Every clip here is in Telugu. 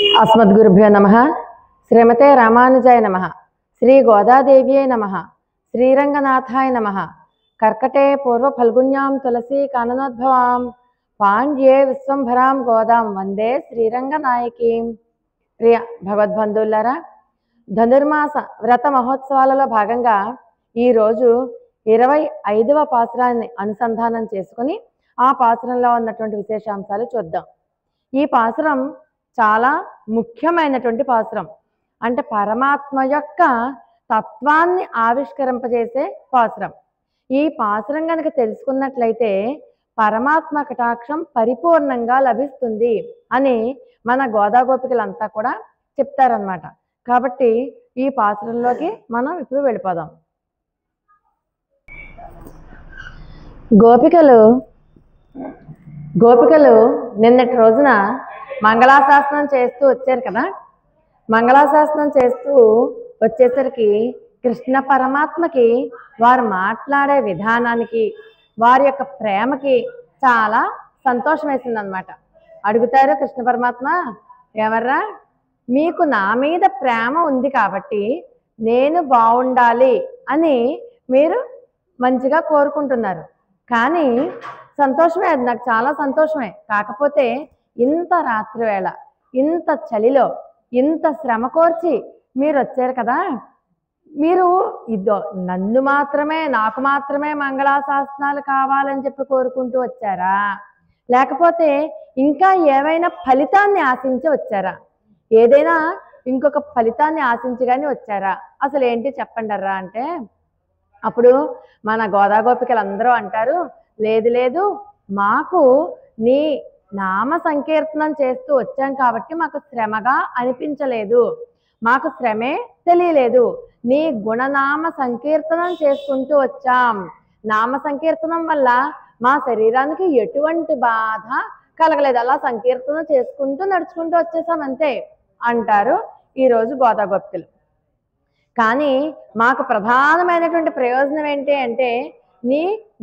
अस्मद्गुरुभ्यो नमः। श्रीमते रामानुजाय नमः। श्री गोदादेव्यै नमः। श्रीरंगनाथाय नमः। कर्कटे पूर्व फल्गुन्यां तुलसी काननोद्भवां पांड्ये विश्वंभरां गोदां वंदे శ్రీరంగనాయకీం। ప్రియ భగవద్బంధువులారా, ధనుర్మాస వ్రత మహోత్సవాలలో భాగంగా ఈరోజు 25వ పాసురాన్ని అనుసంధానం చేసుకుని ఆ పాసురంలో ఉన్నటువంటి విశేషాంశాలు చూద్దాం. ఈ పాసురం చాలా ముఖ్యమైనటువంటి పాసురం. అంటే పరమాత్మ యొక్క తత్వాన్ని ఆవిష్కరింపజేసే పాసురం. ఈ పాసురం కనుక తెలుసుకున్నట్లయితే పరమాత్మ కటాక్షం పరిపూర్ణంగా లభిస్తుంది అని మన గోదాగోపికలంతా కూడా చెప్తారనమాట. కాబట్టి ఈ పాసురంలోకి మనం ఇప్పుడు వెళ్ళిపోదాం. గోపికలు నిన్నటి రోజున మంగళాశాసనం చేస్తూ వచ్చారు కదా. మంగళాశాసనం చేస్తూ వచ్చేసరికి కృష్ణ పరమాత్మకి వారు మాట్లాడే విధానానికి, వారి యొక్క ప్రేమకి చాలా సంతోషం వేసిందనమాట. అడుగుతారు కృష్ణ పరమాత్మ, ఎవర్రా మీకు నా మీద ప్రేమ ఉంది కాబట్టి నేను బాగుండాలి అని మీరు మంచిగా కోరుకుంటున్నారు. కానీ సంతోషమే, అది నాకు చాలా సంతోషమే. కాకపోతే ఇంత రాత్రి వేళ, ఇంత చలిలో, ఇంత శ్రమ కోర్చి మీరు వచ్చారు కదా, మీరు ఇదో నన్ను మాత్రమే, నాకు మాత్రమే మంగళాశాసనాలు కావాలని చెప్పి కోరుకుంటూ వచ్చారా, లేకపోతే ఇంకా ఏవైనా ఫలితాన్ని ఆశించి వచ్చారా? ఏదైనా ఇంకొక ఫలితాన్ని ఆశించి కానీ వచ్చారా? అసలు ఏంటి చెప్పండర్రా అంటే అప్పుడు మన గోదాగోపికలు అందరూ అంటారు, లేదు లేదు, మాకు నీ నామ సంకీర్తనం చేస్తూ వచ్చాం కాబట్టి మాకు శ్రమగా అనిపించలేదు, మాకు శ్రమే తెలియలేదు. నీ గుణనామ సంకీర్తనం చేసుకుంటూ వచ్చాం. నామ సంకీర్తనం వల్ల మా శరీరానికి ఎటువంటి బాధ కలగలేదు, అలా సంకీర్తనం చేసుకుంటూ నడుచుకుంటూ వచ్చేసాం అంతే అంటారు ఈరోజు గోదాగోపికలు. కానీ మాకు ప్రధానమైనటువంటి ప్రయోజనం ఏంటి అంటే నీ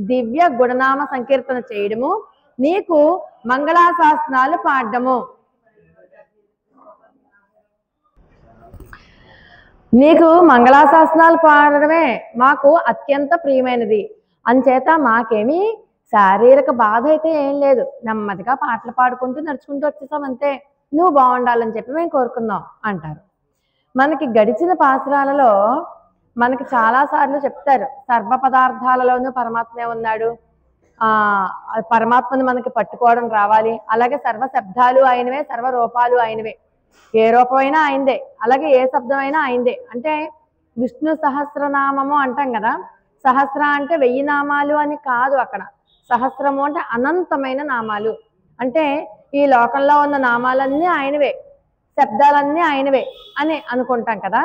దివ్య గుణనామ సంకీర్తన చేయడము, నీకు మంగళాశాసనాలు పాడము. నీకు మంగళాశాసనాలు పాడడమే మాకు అత్యంత ప్రియమైనది. అంచేత మాకేమీ శారీరక బాధ అయితే ఏం లేదు, నెమ్మదిగా పాటలు పాడుకుంటూ నడుచుకుంటూ వచ్చేసాం అంతే, నువ్వు బాగుండాలని చెప్పి మేము కోరుకున్నాం అంటారు. మనకి గడిచిన పాసురాలలో మనకి చాలాసార్లు చెప్తారు, సర్వ పదార్థాలలోనూ పరమాత్మే ఉన్నాడు, పరమాత్మని మనకి పట్టుకోవడం రావాలి, అలాగే సర్వ శబ్దాలు ఆయనవే, సర్వ రూపాలు ఆయనవే, ఏ రూపమైనా ఆయనదే, అలాగే ఏ శబ్దమైనా ఆయనదే. అంటే విష్ణు సహస్రనామము అంటాం కదా, సహస్ర అంటే 1000 నామాలు అని కాదు, అక్కడ సహస్రము అంటే అనంతమైన నామాలు. అంటే ఈ లోకంలో ఉన్న నామాలన్నీ ఆయనవే, శబ్దాలన్నీ ఆయనవే అని అనుకుంటాం కదా,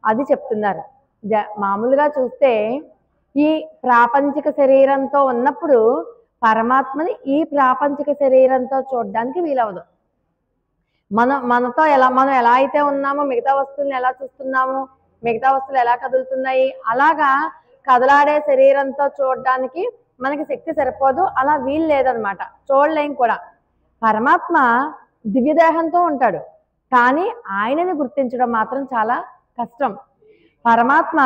అది చెప్తున్నారు. మామూలుగా చూస్తే ఈ ప్రాపంచిక శరీరంతో ఉన్నప్పుడు పరమాత్మని ఈ ప్రాపంచిక శరీరంతో చూడడానికి వీలవదు. మనతో మనం ఎలా అయితే ఉన్నామో, మిగతా వస్తువులను ఎలా చూస్తున్నాము, మిగతా వస్తువులు ఎలా కదులుతున్నాయి, అలాగా కదలాడే శరీరంతో చూడడానికి మనకి శక్తి సరిపోదు, అలా వీలు లేదనమాట, చూడలేం కూడా. పరమాత్మ దివ్యదేహంతో ఉంటాడు, కానీ ఆయనని గుర్తించడం మాత్రం చాలా కష్టం. పరమాత్మ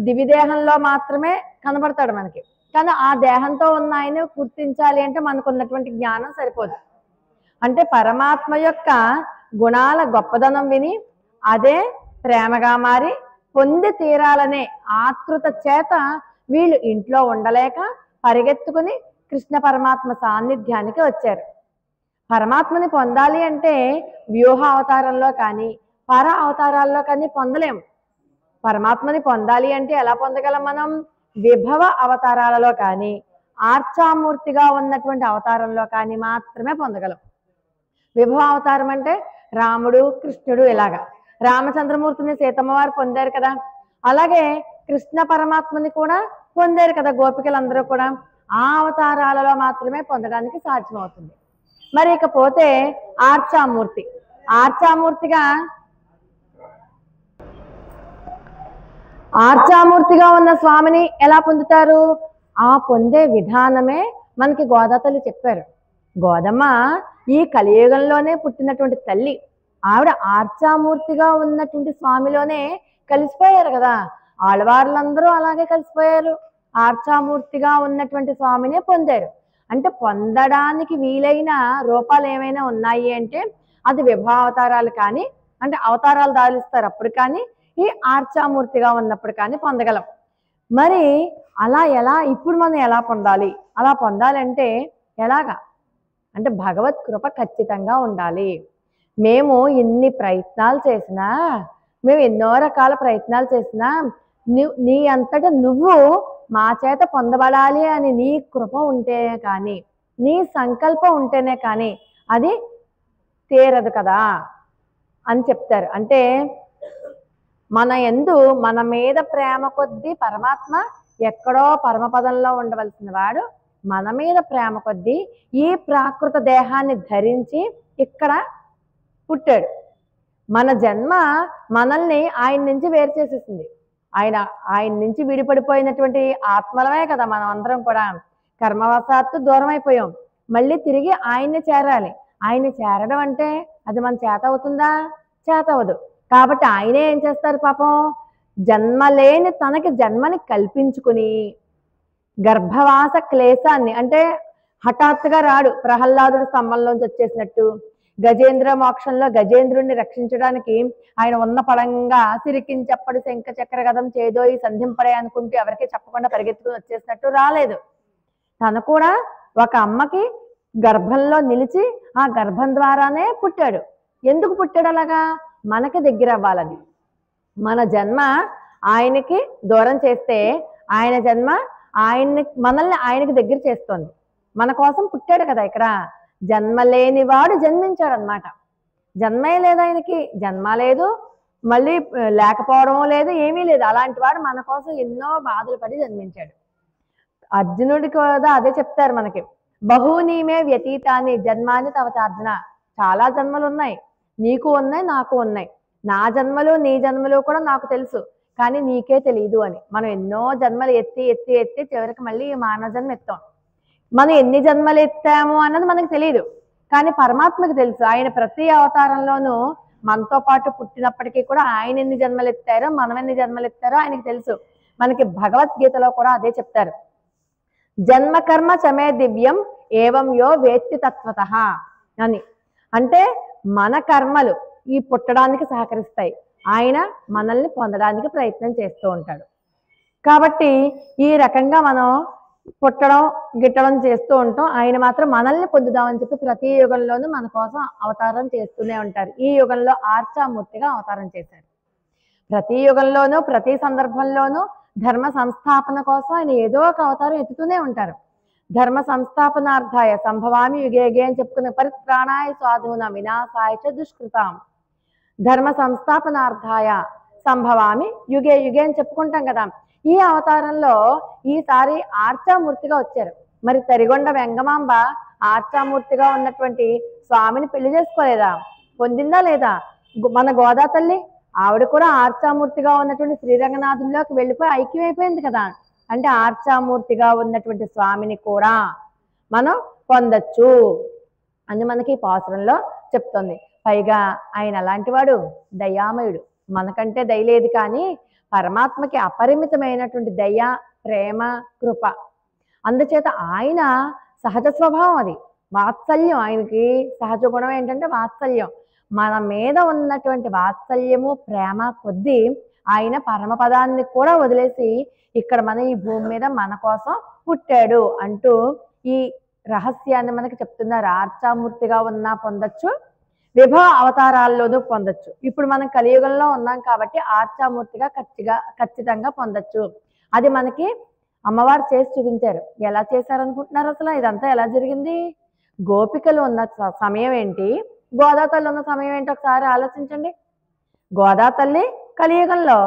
దివ్యదేహంలో మాత్రమే కనబడతాడు మనకి, కానీ ఆ దేహంతో ఉన్న ఆయన గుర్తించాలి అంటే మనకు ఉన్నటువంటి జ్ఞానం సరిపోదు. అంటే పరమాత్మ యొక్క గుణాల గొప్పదనం విని అదే ప్రేమగా మారి పొంది తీరాలనే ఆతృత చేత వీళ్ళు ఇంట్లో ఉండలేక పరిగెత్తుకుని కృష్ణ పరమాత్మ సాన్నిధ్యానికి వచ్చారు. పరమాత్మని పొందాలి అంటే వ్యూహ అవతారంలో కానీ పర అవతారాల్లో కానీ పొందలేము. పరమాత్మని పొందాలి అంటే ఎలా పొందగలం? మనం విభవ అవతారాలలో కానీ ఆర్చామూర్తిగా ఉన్నటువంటి అవతారంలో కానీ మాత్రమే పొందగలం. విభవ అవతారం అంటే రాముడు, కృష్ణుడు, ఇలాగా రామచంద్రమూర్తిని సీతమ్మ వారు పొందారు కదా, అలాగే కృష్ణ పరమాత్మని కూడా పొందారు కదా గోపికలందరూ కూడా. ఆ అవతారాలలో మాత్రమే పొందడానికి సాధ్యమవుతుంది. మరి ఇకపోతే ఆర్చామూర్తిగా ఉన్న స్వామిని ఎలా పొందుతారు? ఆ పొందే విధానమే మనకి గోదాతల్లి చెప్పారు. గోదమ్మ ఈ కలియుగంలోనే పుట్టినటువంటి తల్లి. ఆవిడ ఆర్చామూర్తిగా ఉన్నటువంటి స్వామిలోనే కలిసిపోయారు కదా. ఆళ్వార్లందరూ అలాగే కలిసిపోయారు, ఆర్చామూర్తిగా ఉన్నటువంటి స్వామినే పొందారు. అంటే పొందడానికి వీలైన రూపాలు ఏమైనా ఉన్నాయి అంటే అది విభావతారాలు కానీ, అంటే అవతారాలు దాలిస్తారు అప్పుడు కానీ, ఈ ఆర్చామూర్తిగా ఉన్నప్పుడు కానీ పొందగలం. మరి అలా ఎలా ఇప్పుడు మనం ఎలా పొందాలి? అలా పొందాలంటే ఎలాగా అంటే భగవత్ కృప ఖచ్చితంగా ఉండాలి. మేము ఎన్ని ప్రయత్నాలు చేసినా, మేము ఎన్నో రకాల ప్రయత్నాలు చేసినా నీ అంతటా నువ్వు మా చేత పొందబడాలి అని నీ కృప ఉంటేనే కానీ, నీ సంకల్పం ఉంటేనే కానీ అది తీరదు కదా అని చెప్తారు. అంటే మన మీద ప్రేమ కొద్దీ పరమాత్మ ఎక్కడో పరమపదంలో ఉండవలసిన వాడు మన మీద ప్రేమ కొద్దీ ఈ ప్రాకృత దేహాన్ని ధరించి ఇక్కడ పుట్టాడు. మన జన్మ మనల్ని ఆయన నుంచి వేరు చేసేసింది. ఆయన నుంచి విడిపడిపోయినటువంటి ఆత్మలమే కదా మనం అందరం కూడా. కర్మవశాత్తు దూరం అయిపోయాం, మళ్ళీ తిరిగి ఆయన్ని చేరాలి. ఆయన్ని చేరడం అంటే అది మన చేత అవుతుందా? చేత అవ్వదు. కాబట్టి ఆయనే ఏం చేస్తారు పాపం, జన్మలేని తనకి జన్మని కల్పించుకుని గర్భవాస క్లేశాన్ని, అంటే హఠాత్తుగా రాడు, ప్రహ్లాదుడు స్తంభంలోంచి వచ్చేసినట్టు. గజేంద్ర మోక్షంలో గజేంద్రుణ్ణి రక్షించడానికి ఆయన ఉన్న పడంగా సిరికించప్పడు శంఖ చక్ర గదం చేదోయి సంధింపడే అనుకుంటూ ఎవరికి చెప్పకుండా పరిగెత్తుకుని వచ్చేసినట్టు రాలేదు. తను కూడా ఒక అమ్మకి గర్భంలో నిలిచి ఆ గర్భం ద్వారానే పుట్టాడు. ఎందుకు పుట్టాడు అలాగా? మనకి దగ్గర అవ్వాలని. మన జన్మ ఆయనకి దూరం చేస్తే ఆయన జన్మ మనల్ని ఆయనకి దగ్గర చేస్తోంది. మన కోసం పుట్టాడు కదా. ఇక్కడ జన్మ లేనివాడు జన్మించాడు అనమాట. జన్మే లేదు ఆయనకి, జన్మ లేదు, మళ్ళీ లేకపోవడం లేదు, ఏమీ లేదు. అలాంటి వాడు మన కోసం ఎన్నో బాధలు పడి జన్మించాడు. అర్జునుడికి కూడా అదే చెప్తారు మనకి, బహూనీమే వ్యతీతాన్ని జన్మాని తవచార్జున. చాలా జన్మలు ఉన్నాయి, నీకు ఉన్నాయి, నాకు ఉన్నాయి. నా జన్మలు నీ జన్మలు కూడా నాకు తెలుసు, కానీ నీకే తెలియదు అని. మనం ఎన్నో జన్మలు ఎత్తి ఎత్తి ఎత్తి చివరికి మళ్ళీ మానవ జన్మ ఎత్తాం. మనం ఎన్ని జన్మలు ఎత్తాము అన్నది మనకు తెలియదు, కానీ పరమాత్మకు తెలుసు. ఆయన ప్రతి అవతారంలోనూ మనతో పాటు పుట్టినప్పటికీ కూడా ఆయన ఎన్ని జన్మలు ఎత్తారో, మనం ఎన్ని జన్మలు ఎత్తారో ఆయనకి తెలుసు. మనకి భగవద్గీతలో కూడా అదే చెప్తారు, జన్మకర్మ చమే దివ్యం ఏవం యో వేత్తి తత్వతః అని. అంటే మన కర్మలు ఈ పుట్టడానికి సహకరిస్తాయి, ఆయన మనల్ని పొందడానికి ప్రయత్నం చేస్తూ ఉంటాడు. కాబట్టి ఈ రకంగా మనం పుట్టడం గిట్టడం చేస్తూ ఉంటాం, ఆయన మాత్రం మనల్ని పొందుదామని చెప్పి ప్రతి యుగంలోనూ మన కోసం అవతారం చేస్తూనే ఉంటారు. ఈ యుగంలో ఆర్చామూర్తిగా అవతారం చేశారు. ప్రతి యుగంలోనూ ప్రతి సందర్భంలోనూ ధర్మ సంస్థాపన కోసం ఆయన ఏదో ఒక అవతారం ఎత్తుతూనే ఉంటారు. ధర్మ సంస్థాపనార్థాయ సంభవామి యుగే యుగే అని చెప్పుకునే పరిత్రాణాయ సాధూన వినాశాయ చ దుష్కృతాం. ధర్మ సంస్థాపనార్థాయ సంభవామి యుగే యుగే అని చెప్పుకుంటాం కదా. ఈ అవతారంలో ఈసారి ఆర్చామూర్తిగా వచ్చారు. మరి తరిగొండ వెంగమాంబ ఆర్చామూర్తిగా ఉన్నటువంటి స్వామిని పెళ్లి చేసుకోలేదా? పొందిందా లేదా? మన గోదా తల్లి ఆవిడ కూడా ఆర్చామూర్తిగా ఉన్నటువంటి శ్రీరంగనాథుల్లోకి వెళ్ళిపోయి ఐక్యమైపోయింది కదా. అంటే ఆర్చామూర్తిగా ఉన్నటువంటి స్వామిని కూడా మనం పొందొచ్చు అని మనకి ఈ పాసురంలో చెప్తోంది. పైగా ఆయన అలాంటి వాడు దయామయుడు. మనకంటే దయ లేదు, కానీ పరమాత్మకి అపరిమితమైనటువంటి దయ, ప్రేమ, కృప. అందుచేత ఆయన సహజ స్వభావం అది వాత్సల్యం. ఆయనకి సహజ గుణం ఏంటంటే వాత్సల్యం. మన మీద ఉన్నటువంటి వాత్సల్యము, ప్రేమ కొద్దీ ఆయన పరమపదాన్ని కూడా వదిలేసి ఇక్కడ మన ఈ భూమి మీద మన కోసం పుట్టాడు అంటూ ఈ రహస్యాన్ని మనకి చెప్తున్నారు. ఆర్చామూర్తిగా ఉన్నా పొందొచ్చు, విభవ అవతారాల్లోనూ పొందొచ్చు. ఇప్పుడు మనం కలియుగంలో ఉన్నాం కాబట్టి ఆర్చామూర్తిగా ఖచ్చితంగా పొందొచ్చు. అది మనకి అమ్మవారు చేసి చూపించారు. ఎలా చేశారనుకుంటున్నారు? అసలు ఇదంతా ఎలా జరిగింది? గోపికలు ఉన్న సమయం ఏంటి, గోదా తల్లి ఉన్న సమయం ఏంటి ఒకసారి ఆలోచించండి. గోదా తల్లి కలియుగంలో,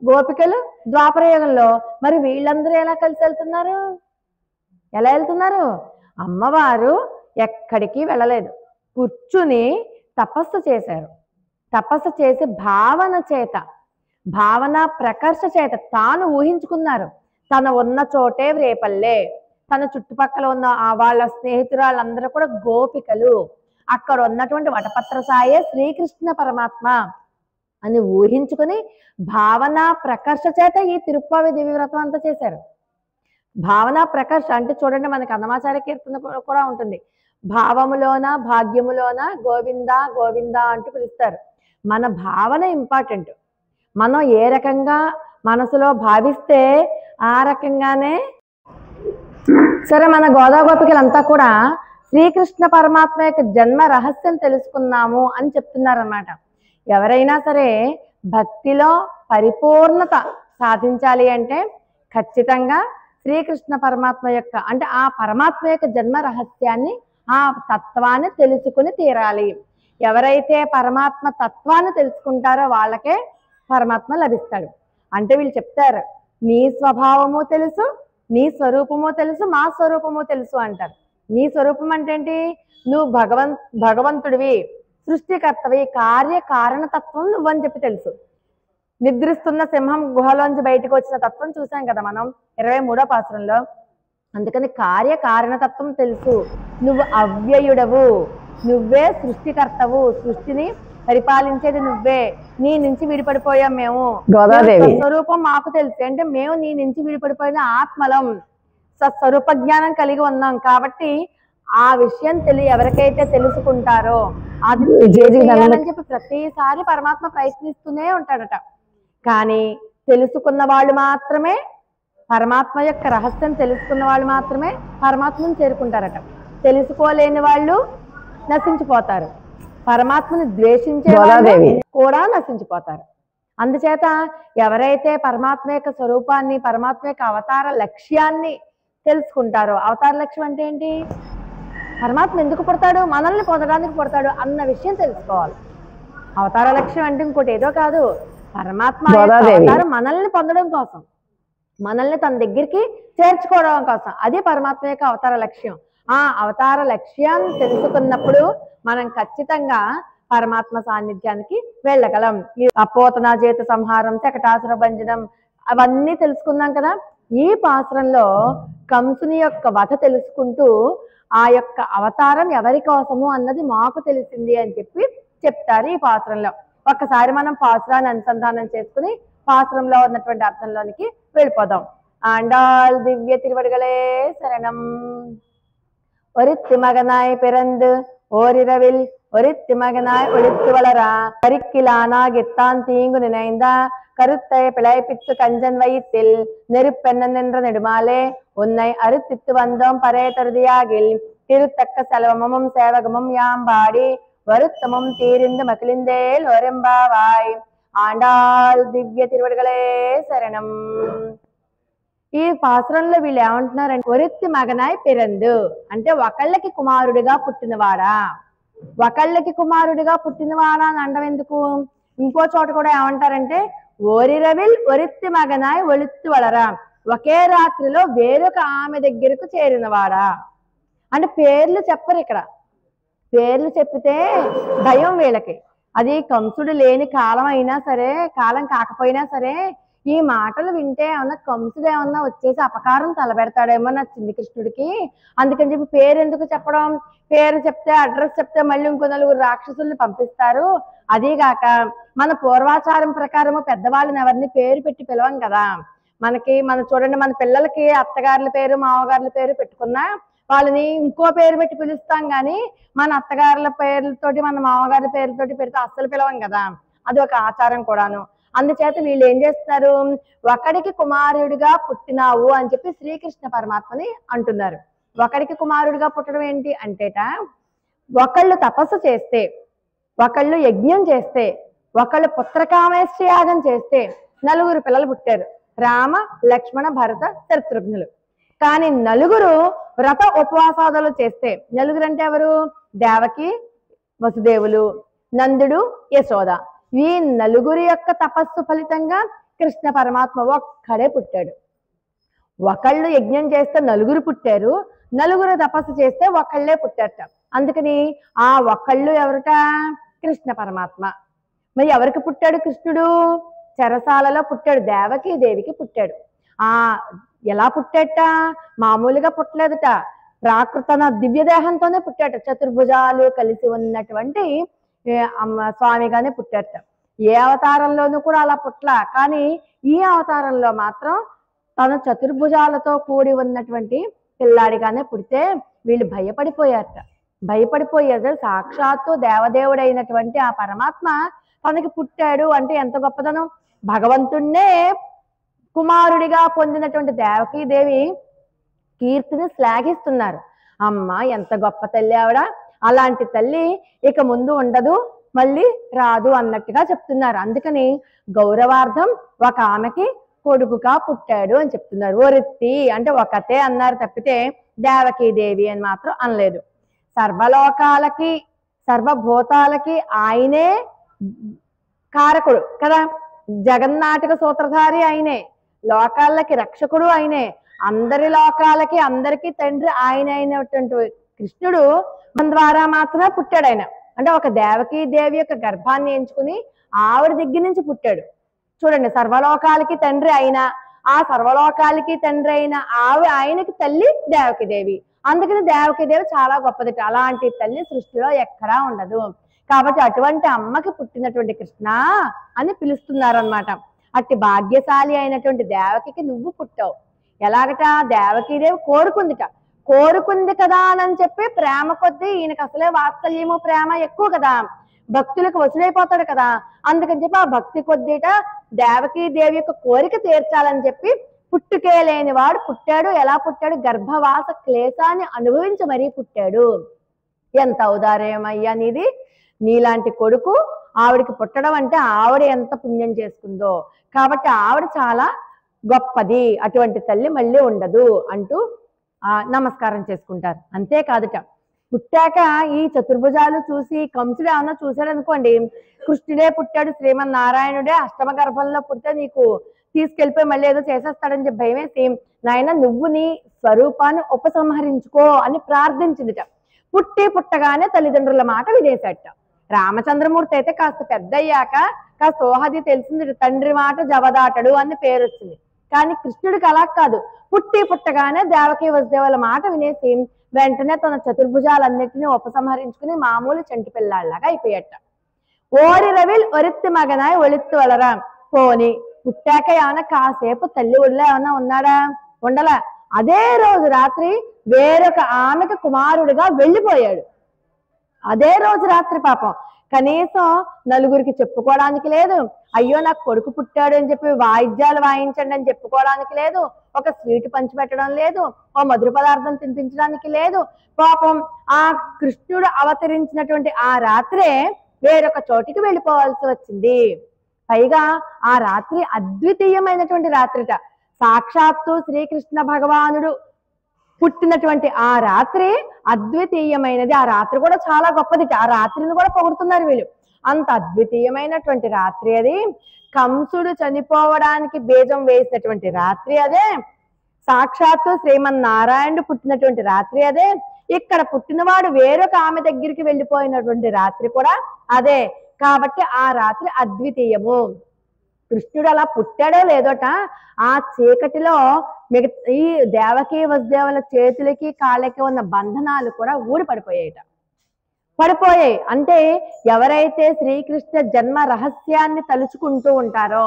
గోపికలు ద్వాపర యుగంలో. మరి వీళ్ళందరూ ఎలా కలిసి వెళ్తున్నారు? ఎలా వెళ్తున్నారు? అమ్మవారు ఎక్కడికి వెళ్ళలేదు, కూర్చుని తపస్సు చేశారు. తపస్సు చేసి భావన చేత, భావన ప్రకర్ష చేత తాను ఊహించుకున్నారు. తన ఉన్న చోటే రేపల్లే, తన చుట్టుపక్కల ఉన్న వాళ్ళ స్నేహితురాళ్ళందరూ కూడా గోపికలు. అక్కడ ఉన్నటువంటి వటపత్ర సాయే శ్రీకృష్ణ పరమాత్మ అని ఊహించుకుని భావన ప్రకర్ష చేత ఈ తిరుప్పావి దేవి వ్రతం అంతా చేశారు. భావన ప్రకర్ష అంటే చూడండి, మనకి అన్నమాచార్య కీర్తన కూడా ఉంటుంది. భావములోన భాగ్యములోన గోవింద గోవింద అంటూ పిలుస్తారు. మన భావన ఇంపార్టెంట్. మనం ఏ రకంగా మనసులో భావిస్తే ఆ రకంగానే. సరే, మన గోదాగోపికలంతా కూడా శ్రీకృష్ణ పరమాత్మ యొక్క జన్మ రహస్యం తెలుసుకున్నాము అని చెప్తున్నారన్నమాట. ఎవరైనా సరే భక్తిలో పరిపూర్ణత సాధించాలి అంటే ఖచ్చితంగా శ్రీకృష్ణ పరమాత్మ యొక్క అంటే ఆ పరమాత్మ యొక్క జన్మ రహస్యాన్ని, ఆ తత్వాన్ని తెలుసుకుని తీరాలి. ఎవరైతే పరమాత్మ తత్వాన్ని తెలుసుకుంటారో వాళ్ళకే పరమాత్మ లభిస్తాడు. అంటే వీళ్ళు చెప్తారు, నీ స్వభావము తెలుసు, నీ స్వరూపము తెలుసు, మా స్వరూపము తెలుసు అంటారు. నీ స్వరూపం అంటే ఏంటి? నువ్వు భగవంతుడివి, సృష్టికర్తవి, కార్యకారణతత్వం నువ్వని చెప్పి తెలుసు. నిద్రిస్తున్న సింహం గుహలోంచి బయటకు వచ్చిన తత్వం చూసాం కదా మనం 23వ పాసురంలో. అందుకని కార్యకారణతత్వం తెలుసు. నువ్వు అవ్యయుడవు, నువ్వే సృష్టికర్తవు, సృష్టిని పరిపాలించేది నువ్వే. నీ నుంచి విడిపడిపోయాం మేము. గోదాదేవి స్వరూపం మాకు తెలుసు అంటే మేము నీ నుంచి విడిపడిపోయిన ఆత్మలం, స్వరూప జ్ఞానం కలిగి ఉన్నాం. కాబట్టి ఆ విషయం ఎవరికైతే తెలుసుకుంటారో అది చేయాలని చెప్పి ప్రతిసారి పరమాత్మ ప్రయత్నిస్తూనే ఉంటాడట. కానీ తెలుసుకున్న వాళ్ళు మాత్రమే, పరమాత్మ యొక్క రహస్యం తెలుసుకున్న వాళ్ళు మాత్రమే పరమాత్మను చేరుకుంటారట. తెలుసుకోలేని వాళ్ళు నశించిపోతారు. పరమాత్మని ద్వేషించే వాళ్ళు కూడా నశించిపోతారు. అందుచేత ఎవరైతే పరమాత్మ యొక్క స్వరూపాన్ని, పరమాత్మ యొక్క అవతార లక్ష్యాన్ని తెలుసుకుంటారో, అవతార లక్ష్యం అంటే ఏంటి? పరమాత్మ ఎందుకు పుడతాడు? మనల్ని పొందడానికి పుడతాడు అన్న విషయం తెలుసుకోవాలి. అవతార లక్ష్యం అంటే ఇంకోటి ఏదో కాదు, పరమాత్మ అవతారం మనల్ని పొందడం కోసం, మనల్ని తన దగ్గరికి చేర్చుకోవడం కోసం. అది పరమాత్మ యొక్క అవతార లక్ష్యం. ఆ అవతార లక్ష్యాన్ని తెలుసుకున్నప్పుడు మనం ఖచ్చితంగా పరమాత్మ సాన్నిధ్యానికి వెళ్ళగలం. ఈ అపోతన చేత సంహారం, చకటాసుర భంజనం అవన్నీ తెలుసుకున్నాం కదా. ఈ పాసురంలో కంసుని యొక్క వధ తెలుసుకుంటూ ఆ యొక్క అవతారం ఎవరి కోసము అన్నది మాకు తెలిసింది అని చెప్పి చెప్తారు ఈ పాసురంలో. ఒక్కసారి మనం పాసురాన్ని అనుసంధానం చేసుకుని పాసురంలో ఉన్నటువంటి అర్థంలోనికి వెళ్ళిపోదాం. ఆండాల్ దివ్య తిరువడిగలే శరణం. ஒருத்தி மகனாய் பிறந்து ஓரிரவில் ஒருத்தி மகனாய் ஒழித்து வளரா கரிக்கிலானாகித்தான் தீங்கு நினைந்தா கருத்தை பிழைப்பித்து கஞ்சன் வயிற்றில் நெருப்பெண்ண நின்ற நெடுமாலே உன்னை அறுத்தித்து வந்தோம் பரே தருதியாகில் திருத்தக்க செலவமும் சேவகமும் யாம்பாடி வருத்தமும் தீரிந்து மகிழ்ந்தேல் ஒரெம்பாவாய். ఆండాల్ దివ్య తిరువడిగలే శరణం. ఈ పాసురంలో వీళ్ళు ఏమంటున్నారంటే ఒరెత్తి మగనాయ్ పిరందు అంటే ఒకళ్ళకి కుమారుడిగా పుట్టినవాడా. ఒకళ్ళకి కుమారుడిగా పుట్టినవాడా అని అండం ఎందుకు? ఇంకో చోట కూడా ఏమంటారంటే ఓరిరవిల్ ఒరెత్తి మగనాయ్ ఒళిత్తు వలరా, ఒకే రాత్రిలో వేరొక ఆమె దగ్గరకు చేరినవాడా. అంటే పేర్లు చెప్పరు ఇక్కడ. పేర్లు చెప్పితే భయం వీళ్ళకి. అది కంసుడు లేని కాలం అయినా సరే, కాలం కాకపోయినా సరే, ఈ మాటలు వింటే ఏమన్నా కంసుడు ఏమన్నా వచ్చేసి అపకారం తలబెడతాడేమో నా చిన్ని కృష్ణుడికి, అందుకని చెప్పి పేరు ఎందుకు చెప్పడం? పేరు చెప్తే, అడ్రస్ చెప్తే మళ్ళీ ఇంకో 4 రాక్షసుల్ని పంపిస్తారు. అదీగాక మన పూర్వాచారం ప్రకారము పెద్దవాళ్ళని ఎవరిని పేరు పెట్టి పిలవం కదా. మన చూడండి, మన పిల్లలకి అత్తగారుల పేరు, మామగారుల పేరు పెట్టుకున్నా వాళ్ళని ఇంకో పేరు పెట్టి పిలుస్తాం, కానీ మన అత్తగారుల పేర్లతోటి, మన మామగారుల పేరుతోటి పెడితే అస్సలు పిలవం కదా. అది ఒక ఆచారం కూడాను. అందుచేత వీళ్ళు ఏం చేస్తున్నారు? ఒకడికి కుమారుడిగా పుట్టినావు అని చెప్పి శ్రీకృష్ణ పరమాత్మని అంటున్నారు. ఒకడికి కుమారుడిగా పుట్టడం ఏంటి అంటేట, ఒకళ్ళు తపస్సు చేస్తే, ఒకళ్ళు యజ్ఞం చేస్తే, ఒకళ్ళు పుత్రకామేష్టి యాగం చేస్తే 4 పిల్లలు పుట్టారు. రామ, లక్ష్మణ, భరత, శత్రుఘ్నులు. కానీ 4 వ్రత ఉపవాసాదులు చేస్తే, 4 అంటే ఎవరు? దేవకి, వసుదేవులు, నందుడు, యశోద. ఈ 4 యొక్క తపస్సు ఫలితంగా కృష్ణ పరమాత్మ ఒక్కడే పుట్టాడు. ఒకళ్ళు యజ్ఞం చేస్తే 4 పుట్టారు, 4 తపస్సు చేస్తే ఒకళ్ళే పుట్టారట. అందుకని ఆ ఒకళ్ళు ఎవరట? కృష్ణ పరమాత్మ. మరి ఎవరికి పుట్టాడు కృష్ణుడు? చెరసాలలో పుట్టాడు. దేవికి పుట్టాడు. ఎలా పుట్టాట? మామూలుగా పుట్టలేదట. ప్రాకృతన దివ్య దేహంతోనే పుట్టాట. చతుర్భుజాలు కలిసి ఉన్నటువంటి స్వామిగానే పుట్టాట. ఏ అవతారంలోనూ కూడా అలా పుట్ల. కానీ ఈ అవతారంలో మాత్రం తన చతుర్భుజాలతో కూడి ఉన్నటువంటి పిల్లాడిగానే పుడితే వీళ్ళు భయపడిపోయారట. భయపడిపోయారు. సాక్షాత్తు దేవదేవుడైనటువంటి ఆ పరమాత్మ తనకి పుట్టాడు అంటే ఎంత గొప్పదనం. భగవంతుణ్ణే కుమారుడిగా పొందినటువంటి దేవకీదేవి కీర్తిని శ్లాఘిస్తున్నారు. అమ్మ ఎంత గొప్ప తల్లి ఆవిడ, అలాంటి తల్లి ఇక ముందు ఉండదు, మళ్ళీ రాదు అన్నట్టుగా చెప్తున్నారు. అందుకని గౌరవార్థం ఒక ఆమెకి కొడుకుగా పుట్టాడు అని చెప్తున్నారు. ఒరిత్తి అంటే ఒకతే అన్నారు తప్పితే దేవకీదేవి అని మాత్రం అనలేదు. సర్వలోకాలకి సర్వభూతాలకి ఆయనే కారకుడు కదా. జగన్నాటక సూత్రధారి ఆయనే, లోకాలకి రక్షకుడు ఆయనే, అందరి లోకాలకి అందరికీ తండ్రి ఆయన అయినటువంటి కృష్ణుడు మన ద్వారా మాత్రమే పుట్టాడు. ఆయన అంటే ఒక దేవకీదేవి యొక్క గర్భాన్ని ఎంచుకుని ఆవిడ దగ్గర నుంచి పుట్టాడు. చూడండి, సర్వలోకాలకి తండ్రి అయినా ఆ సర్వలోకాలకి తండ్రి అయిన ఆయనకి తల్లి దేవకీదేవి. అందుకని దేవకీదేవి చాలా గొప్పది. అలాంటి తల్లి సృష్టిలో ఎక్కడా ఉండదు. కాబట్టి అటువంటి అమ్మకి పుట్టినటువంటి కృష్ణ అని పిలుస్తున్నారు అనమాట. అట్టి భాగ్యశాలి అయినటువంటి దేవకికి నువ్వు పుట్టావు. ఎలాగట, దేవకీదేవి కోరుకుంది కదా అని చెప్పి ప్రేమ కొద్దీ, ఈయనకి అసలే వాత్సల్యము ప్రేమ ఎక్కువ కదా, భక్తులకు వసులైపోతాడు కదా. అందుకని చెప్పి ఆ భక్తి కొద్దీట దేవకీదేవి యొక్క కోరిక తీర్చాలని చెప్పి పుట్టుకే లేని వాడు పుట్టాడు. ఎలా పుట్టాడు? గర్భవాస క్లేశాన్ని అనుభవించి మరీ పుట్టాడు. ఎంత ఔదార్యమయ్యా నీది, నీలాంటి కొడుకు ఆవిడికి పుట్టడం అంటే ఆవిడ ఎంత పుణ్యం చేసుకుందో. కాబట్టి ఆవిడ చాలా గొప్పది, అటువంటి తల్లి మళ్ళీ ఉండదు అంటూ నమస్కారం చేసుకుంటారు. అంతేకాదుట, పుట్టాక ఈ చతుర్భుజాలు చూసి కంసుడు ఏమన్నా చూశాడు అనుకోండి, కృష్ణుడే పుట్టాడు, శ్రీమన్నారాయణుడే అష్టమ గర్భంలో పుడితే నీకు తీసుకెళ్ళిపోయి మళ్ళీ ఏదో చేసేస్తాడని చెప్పి భయం వేసి, నాయన నువ్వు నీ స్వరూపాన్ని ఉపసంహరించుకో అని ప్రార్థించిందిట. పుట్టగానే తల్లిదండ్రుల మాట వినేసేట. రామచంద్రమూర్తి అయితే కాస్త పెద్ద అయ్యాక కాస్త ఊహది తెలిసింది, తండ్రి మాట జవదాటడు అని పేరు వచ్చింది. కానీ కృష్ణుడికి అలా కాదు, పుట్టగానే దేవకీ వసుదేవుల మాట వినేసి వెంటనే తన చతుర్భుజాలన్నిటినీ ఉపసంహరించుకుని మామూలు చంటి పిల్లాళ్ళగా అయిపోయాట. ఓరి రవిల్ ఒరిత్తి మగనాయ్ ఒళిత్తు వలరా. పోని పుట్టాక ఏమన్నా కాసేపు తల్లి ఒడిలో ఏమన్నా ఉన్నాడా? ఉండలా. అదే రోజు రాత్రి వేరొక ఆమెకు కుమారుడిగా వెళ్ళిపోయాడు. అదే రోజు రాత్రి పాపం కనీసం నలుగురికి చెప్పుకోవడానికి లేదు. అయ్యో నాకు కొడుకు పుట్టాడు అని చెప్పి వాయిద్యాలు వాయించండి అని చెప్పుకోవడానికి లేదు. ఒక స్వీట్ పంచిపెట్టడం లేదు. ఓ మధుర పదార్థం తినిపించడానికి లేదు. పాపం ఆ కృష్ణుడు అవతరించినటువంటి ఆ రాత్రే వేరొక చోటికి వెళ్ళిపోవాల్సి వచ్చింది. పైగా ఆ రాత్రి అద్వితీయమైనటువంటి రాత్రిట. సాక్షాత్తు శ్రీకృష్ణ భగవానుడు పుట్టినటువంటి ఆ రాత్రి అద్వితీయమైనది. ఆ రాత్రి కూడా చాలా గొప్పది. ఆ రాత్రిని కూడా పొగుడుతున్నారు వీళ్ళు. అంత అద్వితీయమైనటువంటి రాత్రి అది. కంసుడు చనిపోవడానికి బీజం వేసినటువంటి రాత్రి అదే. సాక్షాత్తు శ్రీమన్నారాయణుడు పుట్టినటువంటి రాత్రి అదే. ఇక్కడ పుట్టినవాడు వేరొక ఆమె దగ్గరికి వెళ్ళిపోయినటువంటి రాత్రి కూడా అదే. కాబట్టి ఆ రాత్రి అద్వితీయము. కృష్ణుడు అలా పుట్టాడో లేదోట, ఆ చీకటిలో ఈ దేవకీ వసుదేవుల చేతులకి కాళ్ళకి ఉన్న బంధనాలు కూడా పడిపోయాయి. అంటే ఎవరైతే శ్రీకృష్ణ జన్మ రహస్యాన్ని తలుచుకుంటూ ఉంటారో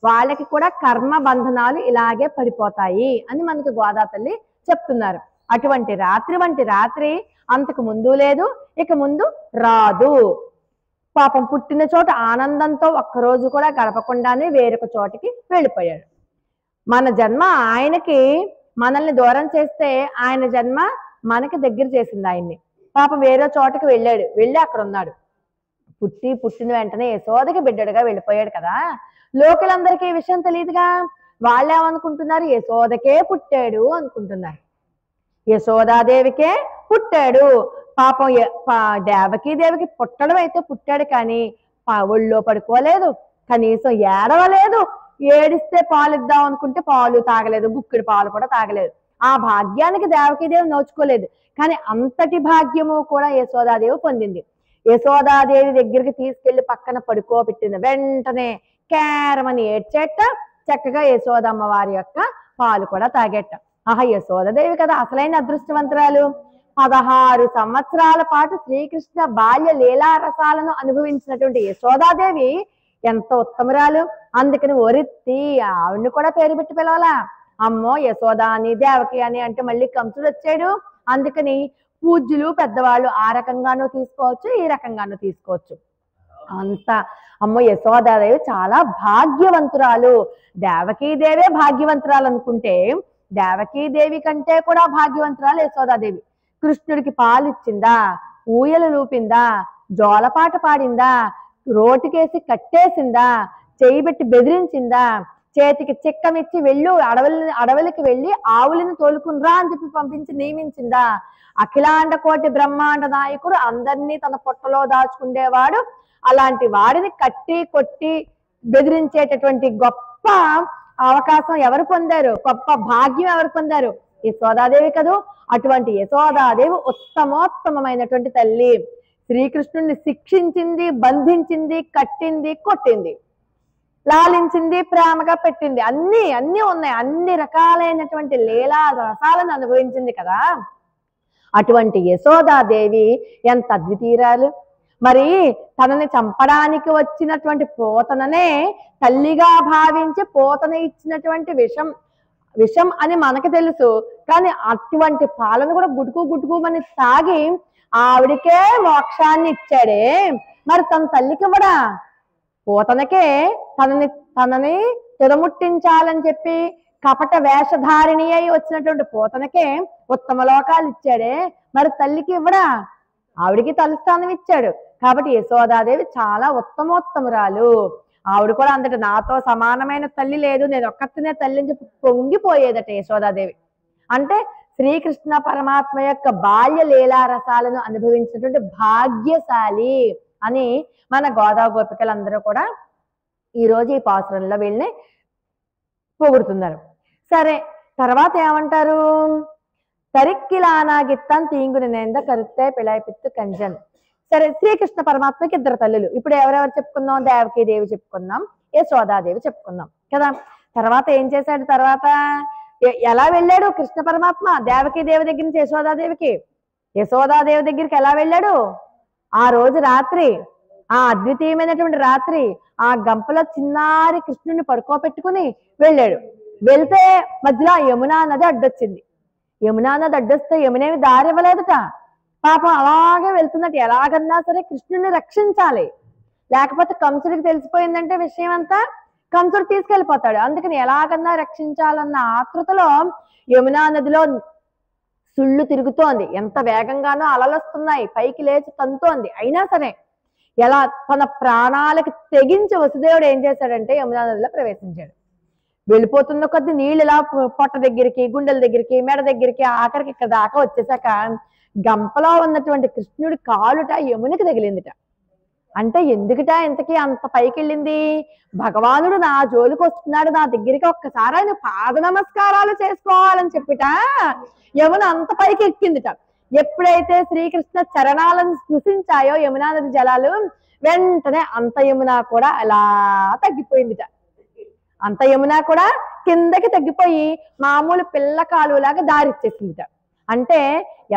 వాళ్ళకి కూడా కర్మ బంధనాలు ఇలాగే పడిపోతాయి అని మనకి గోదా తల్లి చెప్తున్నారు. అటువంటి రాత్రి వంటి రాత్రి అంతకు ముందు లేదు, ఇక ముందు రాదు. పాపం పుట్టిన చోట ఆనందంతో ఒక్కరోజు కూడా గడపకుండానే వేరొక చోటికి వెళ్ళిపోయాడు. మన జన్మ ఆయనకి మనల్ని దూరం చేస్తే ఆయన జన్మ మనకి దగ్గర చేసింది ఆయన్ని. పాపం వేరే చోటకి వెళ్ళి అక్కడ ఉన్నాడు. పుట్టిన వెంటనే యశోదకి బిడ్డడుగా వెళ్ళిపోయాడు కదా. లోకులందరికీ ఈ విషయం తెలియదుగా. వాళ్ళు ఏమనుకుంటున్నారు? యశోదకే పుట్టాడు అనుకుంటున్నారు. యశోదాదేవికే పుట్టాడు. పాపం దేవకీదేవికి పుట్టడం అయితే పుట్టాడు, కానీ ఒళ్ళో పడుకోలేదు, కనీసం ఏడవలేదు. ఏడిస్తే పాలు ఇద్దాం అనుకుంటే పాలు తాగలేదు, గుక్కిడి పాలు కూడా తాగలేదు. ఆ భాగ్యానికి దేవకీదేవి నోచుకోలేదు. కానీ అంతటి భాగ్యము కూడా యశోదాదేవి పొందింది. యశోదాదేవి దగ్గరికి తీసుకెళ్లి పక్కన పడుకోబెట్టింది. వెంటనే కేరమని ఏడ్చేట, చక్కగా యశోదమ్మ వారి యొక్క పాలు కూడా తాగేట. ఆహా, యశోదాదేవి కదా అసలైన అదృష్టవంతురాలు. 16 సంవత్సరాల పాటు శ్రీకృష్ణ బాల్య లీలా రసాలను అనుభవించినటువంటి యశోదాదేవి ఎంత ఉత్తమురాలు. అందుకని ఒరిత్తి ఆవిడ్ని కూడా పేరు పెట్టి పిలవాలా. అమ్మో యశోద అని దేవకి అని అంటే మళ్ళీ కంసుడు వచ్చాడు. అందుకని పూజ్యులు పెద్దవాళ్ళు ఆ రకంగానూ తీసుకోవచ్చు, ఈ రకంగానూ తీసుకోవచ్చు. అంత అమ్మో యశోదాదేవి చాలా భాగ్యవంతురాలు. దేవకీదేవే భాగ్యవంతురాలు అనుకుంటే దేవకీదేవి కంటే కూడా భాగ్యవంతురాలు యశోదాదేవి. కృష్ణుడికి పాలిచ్చిందా, ఊయలు లూపిందా, జోలపాట పాడిందా, రోటికేసి కట్టేసిందా, చేయి పెట్టి బెదిరించిందా, చేతికి చిక్కమిచ్చి వెళ్ళు అడవులకి వెళ్ళి ఆవులను తోలుకునిరా అని చెప్పి పంపించి నియమించిందా, అఖిలాండ కోటి బ్రహ్మాండ నాయకుడు అందరినీ తన పొట్టలో దాచుకునేవాడు అలాంటి వాడిని కట్టి కొట్టి బెదిరించేటటువంటి గొప్ప అవకాశం ఎవరు పొందారు, గొప్ప భాగ్యం ఎవరు పొందారు? యశోదాదేవి కదూ. అటువంటి యశోదాదేవి ఉత్తమోత్తమైనటువంటి తల్లి. శ్రీకృష్ణుడిని శిక్షించింది, బంధించింది, కట్టింది, కొట్టింది, లాలించింది, ప్రేమగా పెట్టింది, అన్ని ఉన్నాయి. అన్ని రకాలైనటువంటి లీలా రసాలను అనుభవించింది కదా. అటువంటి యశోదాదేవి ఎంత అద్వితీయురాలు. మరి తనని చంపడానికి వచ్చినటువంటి పోతననే తల్లిగా భావించి పోతన ఇచ్చినటువంటి విషం అని మనకు తెలుసు. కానీ అటువంటి పాలను కూడా గుటుకు తాగి ఆవిడికే మోక్షాన్ని ఇచ్చాడే, మరి తన తల్లికి ఇవ్వడా? పోతనకే తనని తుదముట్టించాలని చెప్పి కపట వేషధారిణి అయి వచ్చినటువంటి పోతనకే ఉత్తమ లోకాలు ఇచ్చాడే, మరి తల్లికి ఇవ్వడా? ఆవిడికి తలస్థానం ఇచ్చాడు. కాబట్టి యశోదాదేవి చాలా ఉత్తమోత్తమురాలు. ఆవిడ కూడా అందట నాతో సమానమైన తల్లి లేదు, నేను ఒక్కతినే తల్లి అని చెప్పి పొంగిపోయేదట యశోదాదేవి. అంటే శ్రీకృష్ణ పరమాత్మ యొక్క బాల్య లీలా రసాలను అనుభవించినటువంటి భాగ్యశాలి అని మన గోదా గోపికలందరూ కూడా ఈరోజు ఈ పాసురంలో వీళ్ళని పొగుడుతున్నారు. సరే, తర్వాత ఏమంటారు? తరిక్కిలానాగిత్తాన్ తీంగుని నేంద కరుత్తే పిళాయిపిత్తు కంజన్. సరే, శ్రీకృష్ణ పరమాత్మకి ఇద్దరు తల్లులు. ఇప్పుడు ఎవరెవరు చెప్పుకున్నాం? దేవకీదేవి చెప్పుకున్నాం, యశోదాదేవి చెప్పుకున్నాం కదా. తర్వాత ఏం చేశాడు? తర్వాత ఎలా వెళ్ళాడు కృష్ణ పరమాత్మ దేవకీదేవి దగ్గర నుంచి యశోదాదేవికి? యశోదాదేవి దగ్గరికి ఎలా వెళ్ళాడు? ఆ రోజు రాత్రి, ఆ అద్వితీయమైనటువంటి రాత్రి ఆ గంపలో చిన్నారి కృష్ణుడిని పడుకోబెట్టుకుని వెళ్ళాడు. వెళ్తే మధ్యలో యమునా నది అడ్డొచ్చింది. యమునా నది అడ్డొస్తే యమునేమి దారి ఇవ్వలేదట. పాపం అలాగే వెళ్తున్నట్టు ఎలాగన్నా సరే కృష్ణుడిని రక్షించాలి, లేకపోతే కంసుడికి తెలిసిపోయిందంటే విషయం అంతా కంసుడు తీసుకెళ్ళిపోతాడు. అందుకని ఎలాగన్నా రక్షించాలన్న ఆతృతలో యమునా నదిలో సుళ్ళు తిరుగుతోంది. ఎంత వేగంగానో అలలొస్తున్నాయి, పైకి లేచి తంతోంది. అయినా సరే ఎలా తన ప్రాణాలకి తెగించి వసుదేవుడు ఏం చేశాడంటే యమునా నదిలో ప్రవేశించాడు. వెళ్ళిపోతున్న కొద్ది నీళ్ళు ఇలా పొట్ట దగ్గరికి, గుండెల దగ్గరికి, మెడ దగ్గరికి, ఆఖరికి ఇక్కడ దాకా వచ్చేసాక గంపలో ఉన్నటువంటి కృష్ణుడి కాలుట యమునికి తగిలిందిట. అంటే ఎందుకుట ఇంతకీ అంత పైకి వెళ్ళింది? భగవానుడు నా జోలికి వస్తున్నాడు, నా దగ్గరికి ఒక్కసారి ఆయన పాద నమస్కారాలు చేసుకోవాలని చెప్పిట యమున అంత పైకి ఎక్కిందిట. ఎప్పుడైతే శ్రీకృష్ణ చరణాలను స్పృశించాయో యమునా నది జలాలు, వెంటనే అంత యమున కూడా అలా తగ్గిపోయిందిట. అంత యమున కూడా కిందకి తగ్గిపోయి మామూలు పిల్ల కాలువలాగా దారిచ్చేసిందిట. అంటే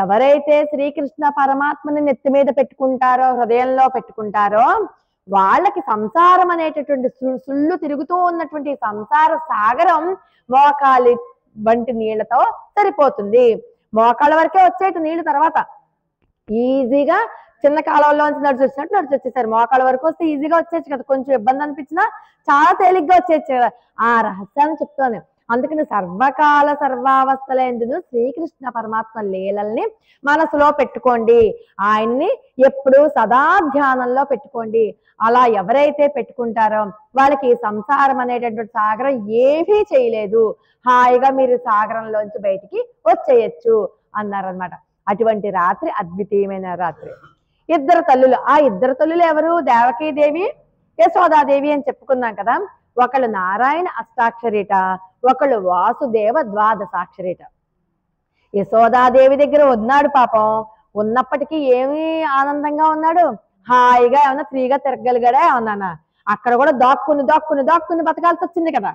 ఎవరైతే శ్రీకృష్ణ పరమాత్మని నెత్తి మీద పెట్టుకుంటారో, హృదయంలో పెట్టుకుంటారో, వాళ్ళకి సంసారం అనేటటువంటి సుళ్ళు తిరుగుతూ ఉన్నటువంటి సంసార సాగరం మోకాలి వంటి నీళ్లతో సరిపోతుంది. మోకాళ్ళ వరకే వచ్చేట నీళ్లు, తర్వాత ఈజీగా చిన్న కాలంలోంచి నడిచొచ్చినట్టు నడిచొచ్చేసారు. మోకాళ్ళ వరకు వస్తే ఈజీగా వచ్చేచ్చు కదా, కొంచెం ఇబ్బంది అనిపించినా చాలా తేలిగ్గా వచ్చేచ్చు కదా. ఆ రహస్యాన్ని చెప్తాను. అందుకని సర్వకాల సర్వావస్థలందును శ్రీకృష్ణ పరమాత్మ లీలల్ని మనసులో పెట్టుకోండి, ఆయన్ని ఎప్పుడు సదా ధ్యానంలో పెట్టుకోండి. అలా ఎవరైతే పెట్టుకుంటారో వాళ్ళకి సంసారం అనేటటువంటి సాగరం ఏమీ చేయలేదు, హాయిగా మీరు సాగరంలోంచి బయటికి వచ్చేయచ్చు అన్నారనమాట. అటువంటి రాత్రి అద్వితీయమైన రాత్రి. ఇద్దరు తల్లులు. ఆ ఇద్దరు తల్లులు ఎవరు? దేవకీదేవి, యశోదాదేవి అని చెప్పుకున్నాం కదా. ఒకళ్ళు నారాయణ అష్టాక్షరిట, ఒకళ్ళు వాసుదేవ ద్వాదశాక్షరిట. యశోదాదేవి దగ్గర ఉన్నాడు పాపం. ఉన్నప్పటికీ ఏమీ ఆనందంగా ఉన్నాడు, హాయిగా ఏమన్నా ఫ్రీగా తిరగలిగాడా ఏమన్నా? అక్కడ కూడా దాక్కుని బతకాల్సి వచ్చింది కదా.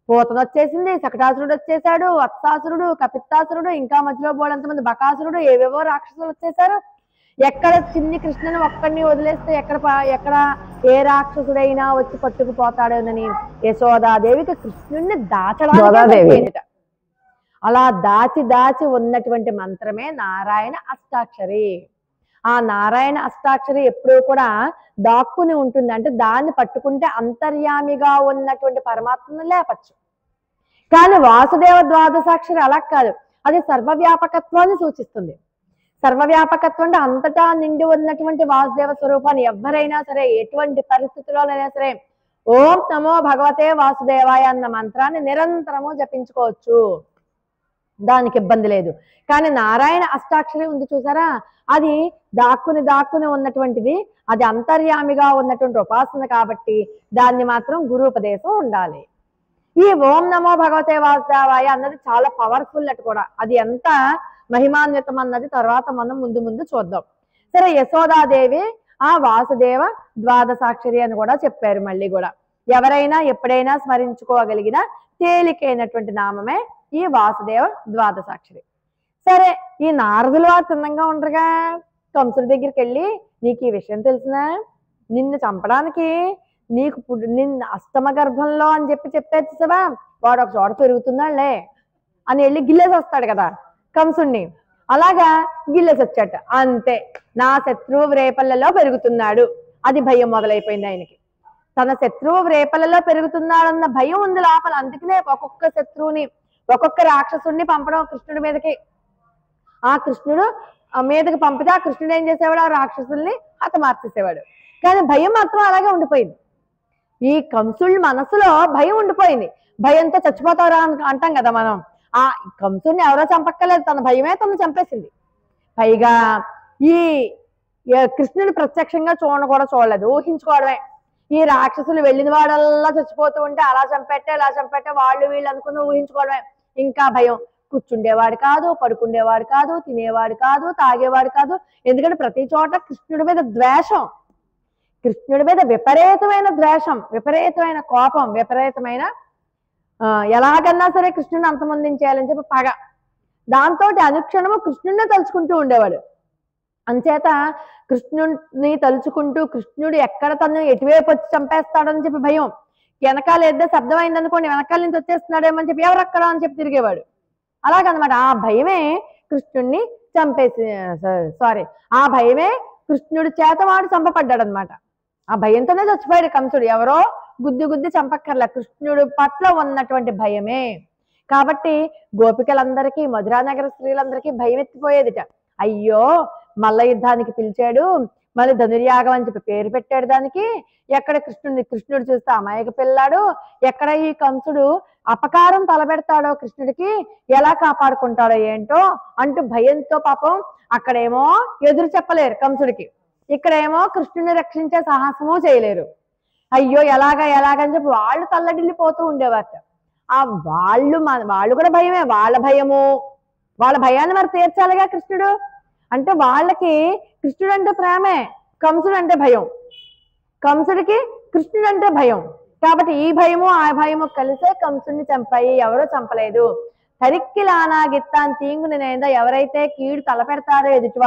పూతన వచ్చేసింది, శకటాసురుడు వచ్చేసాడు, వత్సాసురుడు, కపిత్తాసురుడు, ఇంకా మధ్యలో బోడంతమంది బకాసురుడు, ఏవేవో రాక్షసులు వచ్చేసారు. ఎక్కడ చిన్ని కృష్ణుని ఒక్కడిని వదిలేస్తే ఎక్కడ ఏ రాక్షసుడైనా వచ్చి పట్టుకుపోతాడోనని యశోదాదేవికి కృష్ణుణ్ణి దాచడానికి అలా దాచి దాచి ఉన్నటువంటి మంత్రమే నారాయణ అష్టాక్షరి. ఆ నారాయణ అష్టాక్షరి ఎప్పుడూ కూడా దాక్కుని ఉంటుంది. అంటే దాన్ని పట్టుకుంటే అంతర్యామిగా ఉన్నటువంటి పరమాత్మను లేపచ్చు. కానీ వాసుదేవ ద్వాదశాక్షరి అలా కాదు, అది సర్వవ్యాపకత్వాన్ని సూచిస్తుంది. సర్వవ్యాపకత్వం అంటే అంతటా నిండి ఉన్నటువంటి వాసుదేవ స్వరూపాన్ని ఎవరైనా సరే ఎటువంటి పరిస్థితుల్లోనైనా సరే ఓం నమో భగవతే వాసుదేవాయ అన్న మంత్రాన్ని నిరంతరము జపించుకోవచ్చు, దానికి ఇబ్బంది లేదు. కానీ నారాయణ అష్టాక్షరి ఉంది చూసారా, అది దాక్కుని ఉన్నటువంటిది, అది అంతర్యామిగా ఉన్నటువంటి ఉపాసన కాబట్టి దాన్ని మాత్రం గురూపదేశం ఉండాలి. ఈ ఓం నమో భగవతే వాసుదేవాయ అన్నది చాలా పవర్ఫుల్ అటు కూడా, అది ఎంత మహిమాన్వితం అన్నది తర్వాత మనం ముందు చూద్దాం. సరే, యశోదాదేవి ఆ వాసుదేవ ద్వాదశాక్షరి అని కూడా చెప్పారు. మళ్ళీ కూడా ఎవరైనా ఎప్పుడైనా స్మరించుకోగలిగిన తేలికైనటువంటి నామమే ఈ వాసుదేవ ద్వాదశాక్షరి. సరే, ఈ నారదులు వారు తిన్నంగా ఉండరుగా, కంసుడి దగ్గరికి వెళ్ళి నీకు ఈ విషయం తెలిసినా, నిన్ను చంపడానికి నీకు నిన్ను అష్టమ గర్భంలో అని చెప్పేసావా, వాడు ఒక చోట పెరుగుతున్నాడులే అని వెళ్ళి గిల్లేసి వస్తాడు కదా కంసుణ్ణి, అలాగా గిల్లేసి వచ్చాట. అంతే, నా శత్రువు రేపల్లలో పెరుగుతున్నాడు, అది భయం మొదలైపోయింది ఆయనకి. తన శత్రువు రేపల్లలో పెరుగుతున్నాడన్న భయం ఉంది లోపల. అందుకనే ఒక్కొక్క శత్రువుని, ఒక్కొక్క రాక్షసుడిని పంపడం కృష్ణుడి మీదకి. ఆ కృష్ణుడు మీదకి పంపితే ఆ కృష్ణుడు ఏం చేసేవాడు, ఆ రాక్షసుల్ని హతమార్చేసేవాడు. కానీ భయం మాత్రం అలాగే ఉండిపోయింది. ఈ కంసుడి మనసులో భయం ఉండిపోయింది. భయంతో చచ్చిపోతారా అంటాం కదా మనం. ఆ కంసుడిని ఎవరో చంపక్కలేదు, తన భయమే తను చంపేసింది. పైగా ఈ కృష్ణుని ప్రత్యక్షంగా చూడలేదు, ఊహించుకోవడమే. ఈ రాక్షసులు వెళ్ళిన వాడల్లా చచ్చిపోతూ ఉంటే అలా చంపెట్టే ఇలా చంపెట్టే వాళ్ళు వీళ్ళు అనుకుని ఊహించుకోవడమే. ఇంకా భయం. కూర్చుండేవాడు కాదు, పడుకుండేవాడు కాదు, తినేవాడు కాదు, తాగేవాడు కాదు. ఎందుకంటే ప్రతి చోట కృష్ణుడి మీద ద్వేషం, కృష్ణుడి మీద విపరీతమైన ద్వేషం, విపరీతమైన కోపం, విపరీతమైన ఎలాగన్నా సరే కృష్ణుడిని అంతమొందించేయాలని చెప్పి పగ. దాంతో అనుక్షణము కృష్ణుడిని తలుచుకుంటూ ఉండేవాడు. అంచేత కృష్ణుడిని తలుచుకుంటూ కృష్ణుడు ఎక్కడ తను ఎటువైపు వచ్చి చంపేస్తాడని చెప్పి భయం. వెనకాల ఏదో శబ్దం అయిందనుకోండి, వెనకాల నుంచి వచ్చేస్తున్నాడేమో అని చెప్పి ఎవరక్కడ అని చెప్పి తిరిగేవాడు. అలాగనమాట. ఆ భయమే కృష్ణుడిని ఆ భయమే కృష్ణుడి చేత వాడు చంపబడ్డాడు అనమాట. ఆ భయంతోనే చచ్చిపోయాడు కంసుడు. ఎవరో గుద్ది చంపక్కర్లా, కృష్ణుడు పట్ల ఉన్నటువంటి భయమే. కాబట్టి గోపికలందరికీ, మధురానగర స్త్రీలందరికీ భయం ఎత్తిపోయేదిట. అయ్యో, మల్ల యుద్ధానికి పిలిచాడు, మళ్ళీ ధనుర్యాగం అని చెప్పి పేరు పెట్టాడు దానికి. ఎక్కడ కృష్ణుడు చూస్తే అమాయక పిల్లాడు, ఎక్కడ ఈ కంసుడు అపకారం తలబెడతాడో కృష్ణుడికి, ఎలా కాపాడుకుంటాడో ఏంటో అంటూ భయంతో పాపం అక్కడేమో ఎదురు చెప్పలేరు కంసుడికి, ఇక్కడేమో కృష్ణుడిని రక్షించే సాహసము చేయలేరు. అయ్యో ఎలాగని చెప్పి వాళ్ళు తల్లడిల్లిపోతూ ఉండేవారట. ఆ వాళ్ళు కూడా భయమే, వాళ్ళ భయాన్ని మరి తీర్చాలిగా కృష్ణుడు. అంటే వాళ్ళకి కృష్ణుడు అంటే ప్రేమే, కంసుడు అంటే భయం. కంసుడికి కృష్ణుడు అంటే భయం. కాబట్టి ఈ భయము ఆ భయము కలిసే కంసుడిని చంపాయి, ఎవరో చంపలేదు. తరిక్కిలానా గిత్తాన్ తీంగునేందో, ఎవరైతే కీడు తలపెడతారో ఎదుటి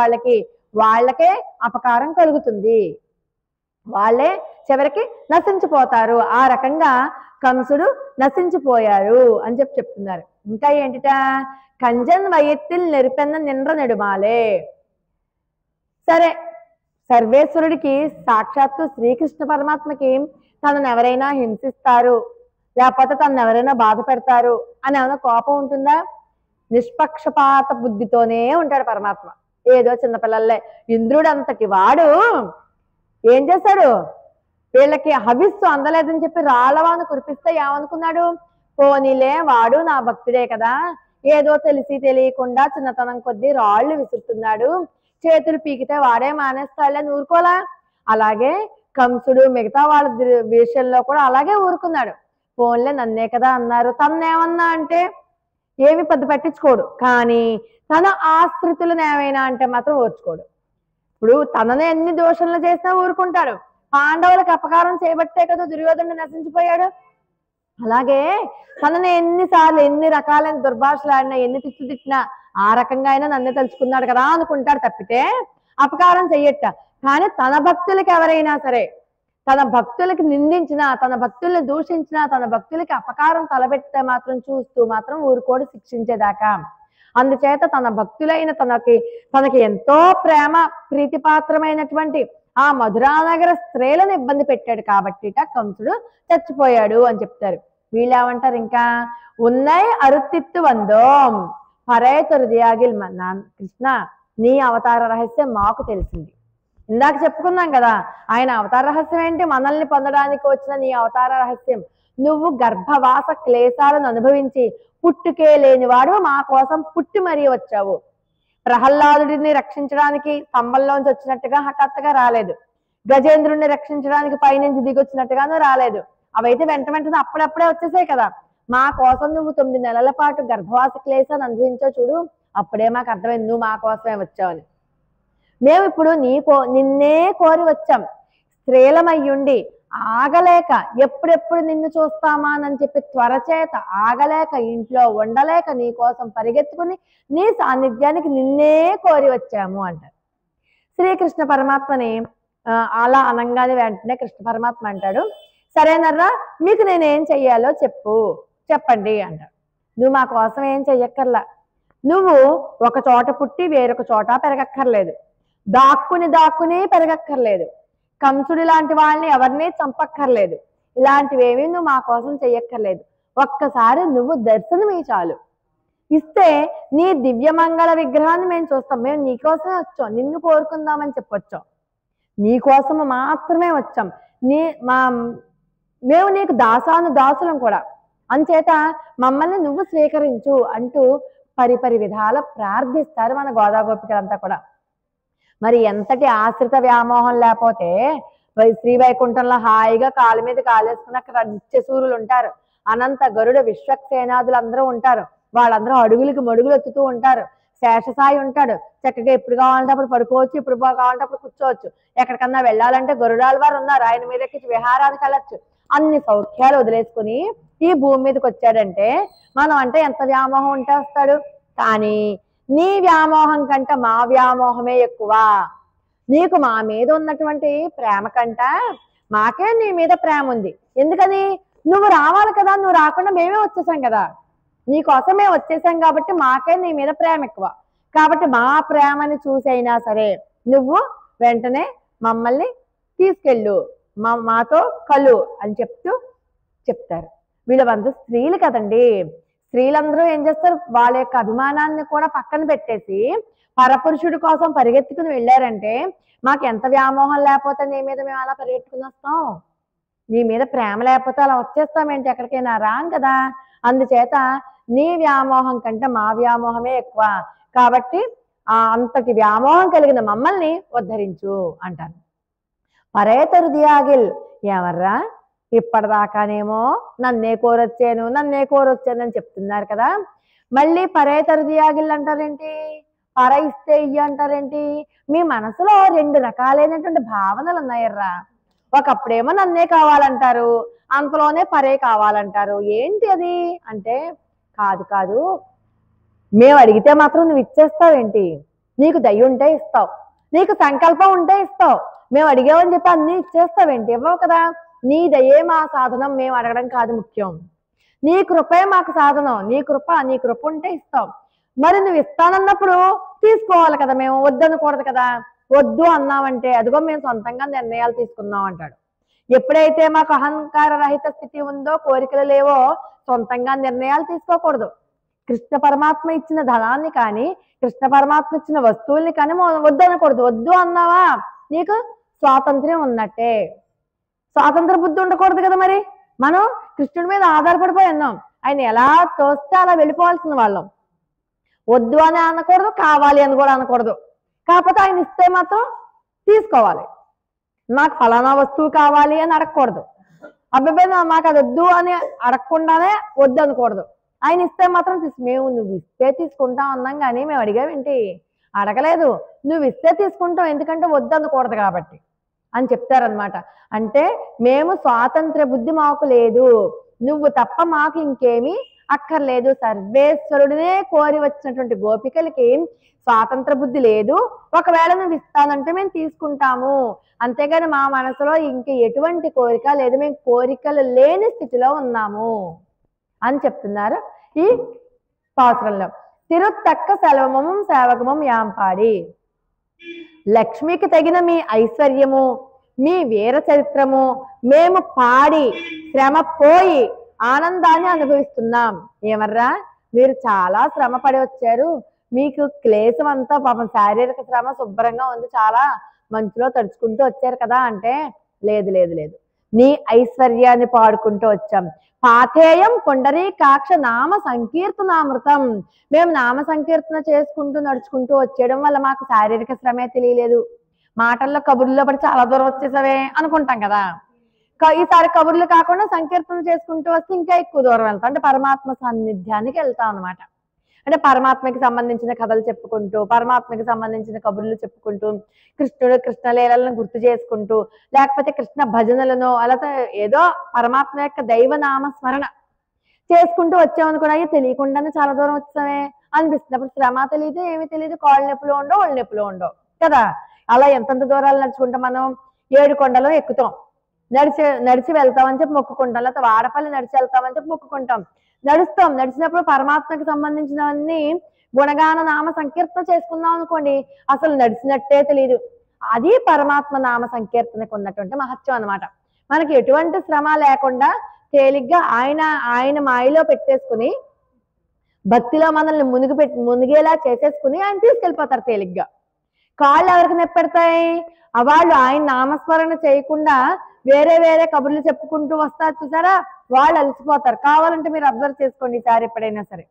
వాళ్ళకే అపకారం కలుగుతుంది, వాళ్ళే చివరికి నశించిపోతారు. ఆ రకంగా కంసుడు నశించిపోయారు అని చెప్తున్నారు. ఇంకా ఏంటిట, కంజన్ వయత్తిల్ నెరిపెన్న నిండ్ర నెడుమాలే. సరే, సర్వేశ్వరుడికి సాక్షాత్తు శ్రీకృష్ణ పరమాత్మకి తనను ఎవరైనా హింసిస్తారు, లేకపోతే తనను ఎవరైనా బాధ పెడతారు అని ఏమైనా కోపం ఉంటుందా? నిష్పక్షపాత బుద్ధితోనే ఉంటాడు పరమాత్మ. ఏదో చిన్నపిల్లలే. ఇంద్రుడు అంతటి వాడు ఏం చేశాడు, వీళ్ళకి హవిస్సు అందలేదని చెప్పి రాళ్ళవాను కురిపిస్తే ఏమనుకున్నాడు, పోనీలే వాడు నా భక్తుడే కదా, ఏదో తెలిసి తెలియకుండా చిన్నతనం కొద్దీ రాళ్ళు విసురుతున్నాడు, చేతులు పీకితే వాడే మానేస్తాడులే ఊరుకోలా. అలాగే కంసుడు మిగతా వాళ్ళ విషయంలో కూడా అలాగే ఊరుకున్నాడు. పోన్లే నన్నే కదా అన్నారు, తన్నేమన్నా అంటే ఏమి పెద్ద పట్టించుకోడు. కానీ తన ఆశ్రితులను ఏమైనా అంటే మాత్రం ఓర్చుకోడు. ఇప్పుడు తననే ఎన్ని దోషంలో చేసినా ఊరుకుంటాడు. పాండవులకు అపకారం చేయబట్టే కదా దుర్యోధనుడు నశించిపోయాడు. అలాగే తనని ఎన్నిసార్లు ఎన్ని రకాలైన దుర్భాషలు ఆడినా ఎన్ని తిట్లు తిట్టినా ఆ రకంగా అయినా నన్ను తలుచుకున్నాడు కదా అనుకుంటాడు తప్పితే అపకారం చెయ్యట. కానీ తన భక్తులకి ఎవరైనా సరే తన భక్తులకి నిందించినా తన భక్తుల్ని దూషించినా తన భక్తులకి అపకారం తలబెడితే మాత్రం చూస్తూ మాత్రం ఊరుకోడు శిక్షించేదాకా. అందుచేత తన భక్తులైన తనకి ఎంతో ప్రేమ ప్రీతిపాత్రమైనటువంటి ఆ మధురానగర స్త్రీలను ఇబ్బంది పెట్టాడు కాబట్టిట కంసుడు చచ్చిపోయాడు అని చెప్తారు. వీళ్ళేమంటారు ఇంకా ఉన్నై అరుత్తిత్తు వందోం పరేతరుదియాగిల్ కృష్ణ నీ అవతార రహస్యం మాకు తెలిసింది. ఇందాక చెప్పుకున్నాం కదా ఆయన అవతార రహస్యం ఏంటి, మనల్ని పొందడానికి వచ్చిన నీ అవతార రహస్యం. నువ్వు గర్భవాస క్లేశాలను అనుభవించి పుట్టుకే లేనివాడు మా కోసం పుట్టి మరీ వచ్చావు. ప్రహ్లాదుడిని రక్షించడానికి స్తంభంలోంచి వచ్చినట్టుగా హఠాత్తుగా రాలేదు, గజేంద్రుడిని రక్షించడానికి పైనుంచి దిగొచ్చినట్టుగాను రాలేదు. అవైతే వెంటనే అప్పుడప్పుడే వచ్చేసాయి కదా. మా కోసం నువ్వు 9 నెలల పాటు గర్భవాస క్లేశాన్ని అనుభవించావు చూడు, అప్పుడే మాకు అర్థమైంది నువ్వు మా కోసమే వచ్చావని. మేము ఇప్పుడు నిన్నే కోరి వచ్చాం. స్త్రీలమయ్యుండి ఆగలేక ఎప్పుడెప్పుడు నిన్ను చూస్తామా అని చెప్పి త్వరచేత ఆగలేక ఇంట్లో ఉండలేక నీ కోసం పరిగెత్తుకుని నీ సాన్నిధ్యానికి నిన్నే కోరి వచ్చాము అంటారు. శ్రీకృష్ణ పరమాత్మని అలా అనంగానే వెంటనే కృష్ణ పరమాత్మ అంటాడు, సరేనర్రా మీకు నేనేం చెయ్యాలో చెప్పండి అంటాడు. నువ్వు మా కోసం ఏం చెయ్యక్కర్లా, నువ్వు ఒక చోట పుట్టి వేరొక చోట పెరగక్కర్లేదు, దాక్కుని పెరగక్కర్లేదు, కంసుడి లాంటి వాళ్ళని ఎవరిని చంపక్కర్లేదు, ఇలాంటివేమీ నువ్వు మా కోసం చెయ్యక్కర్లేదు. ఒక్కసారి నువ్వు దర్శనమే చాలు, ఇస్తే నీ దివ్యమంగళ విగ్రహాన్ని మేము చూస్తాం. మేము నీకోసమే వచ్చాం, నిన్ను కోరుకుందామని చెప్పొచ్చాం, నీకోసము మాత్రమే వచ్చాం. మేము నీకు దాసులం కూడా, అంచేత మమ్మల్ని నువ్వు స్వీకరించు అంటూ పరిపరి విధాల ప్రార్థిస్తారు మన గోదాగోపికలంతా కూడా. మరి ఎంతటి ఆశ్రిత వ్యామోహం లేకపోతే శ్రీవైకుంఠంలో హాయిగా కాలు మీద కాలేసుకుని అక్కడ నిత్యసూరులు ఉంటారు, అనంత గరుడ విశ్వక్సేనాదులు అందరూ ఉంటారు, వాళ్ళందరూ అడుగులకి మడుగులు ఎత్తుతూ ఉంటారు, శేషసాయి ఉంటాడు, చక్కగా ఎప్పుడు కావాలంటే అప్పుడు పడుకోవచ్చు, ఇప్పుడు కావాలంటే అప్పుడు కూర్చోవచ్చు, ఎక్కడికన్నా వెళ్ళాలంటే గరుడాల వారు ఉన్నారు, ఆయన మీద ఎక్కి విహారానికి వెళ్ళచ్చు. అన్ని సౌఖ్యాలు వదిలేసుకుని ఈ భూమి మీదకి వచ్చాడంటే మనం అంటే ఎంత వ్యామోహం ఉంటే వస్తాడు. కానీ నీ వ్యామోహం కంటే మా వ్యామోహమే ఎక్కువ. నీకు మా మీద ఉన్నటువంటి ప్రేమ కంట మాకే నీ మీద ప్రేమ ఉంది. ఎందుకని? నువ్వు రావాలి కదా, నువ్వు రాకుండా మేమే వచ్చేసాం కదా, నీకోసమే వచ్చేసాం కాబట్టి మాకే నీ మీద ప్రేమ ఎక్కువ. కాబట్టి మా ప్రేమని చూసైనా సరే నువ్వు వెంటనే మమ్మల్ని తీసుకెళ్ళు, మాతో కలు అని చెప్తారు. వీళ్ళందరూ స్త్రీలు కదండి. స్త్రీలందరూ ఏం చేస్తారు, వాళ్ళ యొక్క అభిమానాన్ని కూడా పక్కన పెట్టేసి పరపురుషుడి కోసం పరిగెత్తుకుని వెళ్ళారంటే మాకు ఎంత వ్యామోహం లేకపోతే నీ మీద మేము అలా పరిగెత్తుకుని వస్తాం, నీ మీద ప్రేమ లేకపోతే అలా వచ్చేస్తామేంటి, ఎక్కడికైనా రాం కదా. అందుచేత నీ వ్యామోహం కంటే మా వ్యామోహమే ఎక్కువ, కాబట్టి అంతటి వ్యామోహం కలిగిన మమ్మల్ని ఉద్ధరించు అంటారు. పరేతరు దియాగిల్, ఎవర్రా ఇప్పటిదాకానేమో నన్నే కోరొచ్చాను అని చెప్తున్నారు కదా, మళ్ళీ పరేతరు దియాగిల్ అంటారేంటి, పర ఇస్తే ఇయ్య అంటారేంటి? మీ మనసులో 2 రకాలైనటువంటి భావనలు ఉన్నాయర్రా. ఒకప్పుడేమో నన్నే కావాలంటారు, అంతలోనే పరే కావాలంటారు. ఏంటి అది అంటే, కాదు మేము అడిగితే మాత్రం నువ్వు ఇచ్చేస్తావేంటి? నీకు దయ ఉంటే ఇస్తావు, నీకు సంకల్పం ఉంటే ఇస్తావు, మేము అడిగామని చెప్పి అన్ని ఇచ్చేస్తావేంటి? ఇవ్వవు కదా. నీ దయే మా సాధనం, మేము అడగడం కాదు ముఖ్యం, నీ కృపే మాకు సాధనం. నీ కృప ఉంటే ఇస్తావు. మరి నువ్వు ఇస్తానన్నప్పుడు తీసుకోవాలి కదా, మేము వద్దనకూడదు కదా. వద్దు అన్నామంటే అదిగో మేము సొంతంగా నిర్ణయాలు తీసుకున్నాం అంటాడు. ఎప్పుడైతే మాకు అహంకార రహిత స్థితి ఉందో, కోరికలు లేవో, సొంతంగా నిర్ణయాలు తీసుకోకూడదు. కృష్ణ పరమాత్మ ఇచ్చిన ధనాన్ని కానీ కృష్ణ పరమాత్మ ఇచ్చిన వస్తువుల్ని కానీ వద్దనకూడదు. వద్దు అన్నావా నీకు స్వాతంత్ర్యం ఉన్నట్టే. స్వాతంత్ర బుద్ధి ఉండకూడదు కదా. మరి మనం కృష్ణుడి మీద ఆధారపడిపోయి ఉన్నాం, ఆయన ఎలా తోస్తే అలా వెళ్ళిపోవాల్సిన వాళ్ళం. వద్దు అని అనకూడదు, కావాలి అని కూడా అనకూడదు. కాకపోతే ఆయన ఇస్తే మాత్రం తీసుకోవాలి. మాకు ఫలానా వస్తువు కావాలి అని అడగకూడదు, అబ్బాయి మాకు అది వద్దు అని అడగకుండానే వద్దు అనకూడదు. ఆయన ఇస్తే మాత్రం మేము నువ్వు ఇస్తే తీసుకుంటాం అన్నాం, కానీ మేము అడిగామేంటి, అడగలేదు. నువ్వు ఇస్తే తీసుకుంటాం, ఎందుకంటే వద్దు అనకూడదు కాబట్టి అని చెప్తారనమాట. అంటే మేము స్వాతంత్ర బుద్ధి మాకు లేదు, నువ్వు తప్ప మాకు ఇంకేమీ అక్కర్లేదు. సర్వేశ్వరుడినే కోరి వచ్చినటువంటి గోపికలకి స్వాతంత్ర బుద్ధి లేదు. ఒకవేళ నువ్వు ఇస్తానంటే మేము తీసుకుంటాము, అంతేగాని మా మనసులో ఇంక ఎటువంటి కోరిక లేదు, మేము కోరికలు లేని స్థితిలో ఉన్నాము అని చెప్తున్నారు ఈ పాసురంలో. తిరుత్తక్క సెలవమం సేవకమం యాంపాడి. లక్ష్మికి తగిన మీ ఐశ్వర్యము, మీ వీర చరిత్రము మేము పాడి శ్రమ పోయి ఆనందాన్ని అనుభవిస్తున్నాం. ఏమర్రా, మీరు చాలా శ్రమ పడి వచ్చారు, మీకు క్లేశం అంతా పాపం శారీరక శ్రమ శుభ్రంగా ఉంది, చాలా మంచులో తడుచుకుంటూ వచ్చారు కదా అంటే, లేదు లేదు లేదు, నీ ఐశ్వర్యాన్ని పాడుకుంటూ వచ్చాం. పాథేయం పుండరీకాక్ష నామ సంకీర్తనామృతం. మేము నామ సంకీర్తన చేసుకుంటూ నడుచుకుంటూ వచ్చేయడం వల్ల మాకు శారీరక శ్రమే తెలియలేదు. మాటల్లో కబుర్లో పడి చాలా దూరం వచ్చేసావే అనుకుంటాం కదా. ఈసారి కబుర్లు కాకుండా సంకీర్తన చేసుకుంటూ వస్తే ఇంకా ఎక్కువ దూరం వెళ్తాం, అంటే పరమాత్మ సాన్నిధ్యానికి వెళ్తాం అనమాట. అంటే పరమాత్మకి సంబంధించిన కథలు చెప్పుకుంటూ, పరమాత్మకి సంబంధించిన కబుర్లు చెప్పుకుంటూ, కృష్ణలీలను గుర్తు చేసుకుంటూ, లేకపోతే కృష్ణ భజనలను అలా ఏదో పరమాత్మ యొక్క దైవనామ స్మరణ చేసుకుంటూ వచ్చామనుకున్నా తెలియకుండానే చాలా దూరం వచ్చామే అనిపిస్తుంది. అప్పుడు శ్రమ తెలియదు, ఏమి తెలియదు, కాళ్ళు నొప్పులు ఉండవు, ఒళ్ళు నొప్పులు ఉండవు కదా. అలా ఎంతంత దూరాలు నడుచుకుంటాం మనం. 7 కొండలు ఎక్కుతాం, నడిచి వెళ్తామని చెప్పి మొక్కుకుంటాం, లేకపోతే వాడపల్లి నడిచి వెళ్తామని చెప్పి మొక్కుకుంటాం. నడిచినప్పుడు పరమాత్మకి సంబంధించినవన్నీ గుణగాన నామ సంకీర్తన చేసుకుందాం అనుకోండి, అసలు నడిచినట్టే తెలియదు. అది పరమాత్మ నామ సంకీర్తనకు ఉన్నటువంటి మహత్యం అనమాట. మనకి ఎటువంటి శ్రమ లేకుండా తేలిగ్గా ఆయన మాయలో పెట్టేసుకుని, భక్తిలో మనల్ని మునిగేలా చేసేసుకుని ఆయన తీసుకెళ్ళిపోతారు తేలిగ్గా. కాళ్ళు ఎవరికి నొప్పి పెడతాయి? వాళ్ళు ఆయన నామస్మరణ చేయకుండా వేరే వేరే కబుర్లు చెప్పుకుంటూ వస్తారు చూసారా, వాళ్ళు అలసిపోతారు. కావాలంటే మీరు అబ్జర్వ్ చేసుకోండి ఈసారి ఎప్పుడైనా సరే.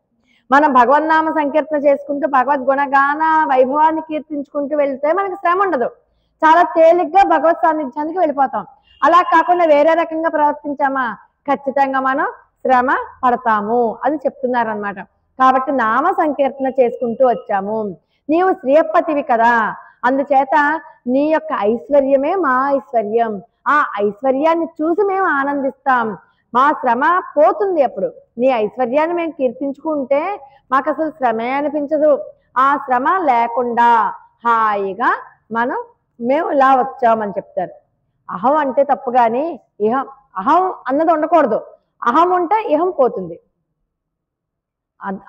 మనం భగవన్నామ సంకీర్తన చేసుకుంటూ భగవద్ గుణగాన వైభవాన్ని కీర్తించుకుంటూ వెళ్తే మనకి శ్రమ ఉండదు, చాలా తేలిగ్గా భగవత్ సాన్నిధ్యానికి వెళ్ళిపోతాం. అలా కాకుండా వేరే రకంగా ప్రవర్తించామా ఖచ్చితంగా మనం శ్రమ పడతాము అని చెప్తున్నారు అనమాట. కాబట్టి నామ సంకీర్తన చేసుకుంటూ వచ్చాము. నీవు శ్రీయప్పతివి కదా, అందుచేత నీ యొక్క ఐశ్వర్యమే మా ఐశ్వర్యం, ఆ ఐశ్వర్యాన్ని చూసి మేము ఆనందిస్తాం, మా శ్రమ పోతుంది. అప్పుడు నీ ఐశ్వర్యాన్ని మేము కీర్తించుకుంటే మాకు అసలు శ్రమే అనిపించదు. ఆ శ్రమ లేకుండా హాయిగా మేము ఇలా వచ్చామని చెప్తారు. అహం అంటే తప్పు, కానీ అహం అన్నది ఉండకూడదు. అహం ఉంటే ఇహం పోతుంది,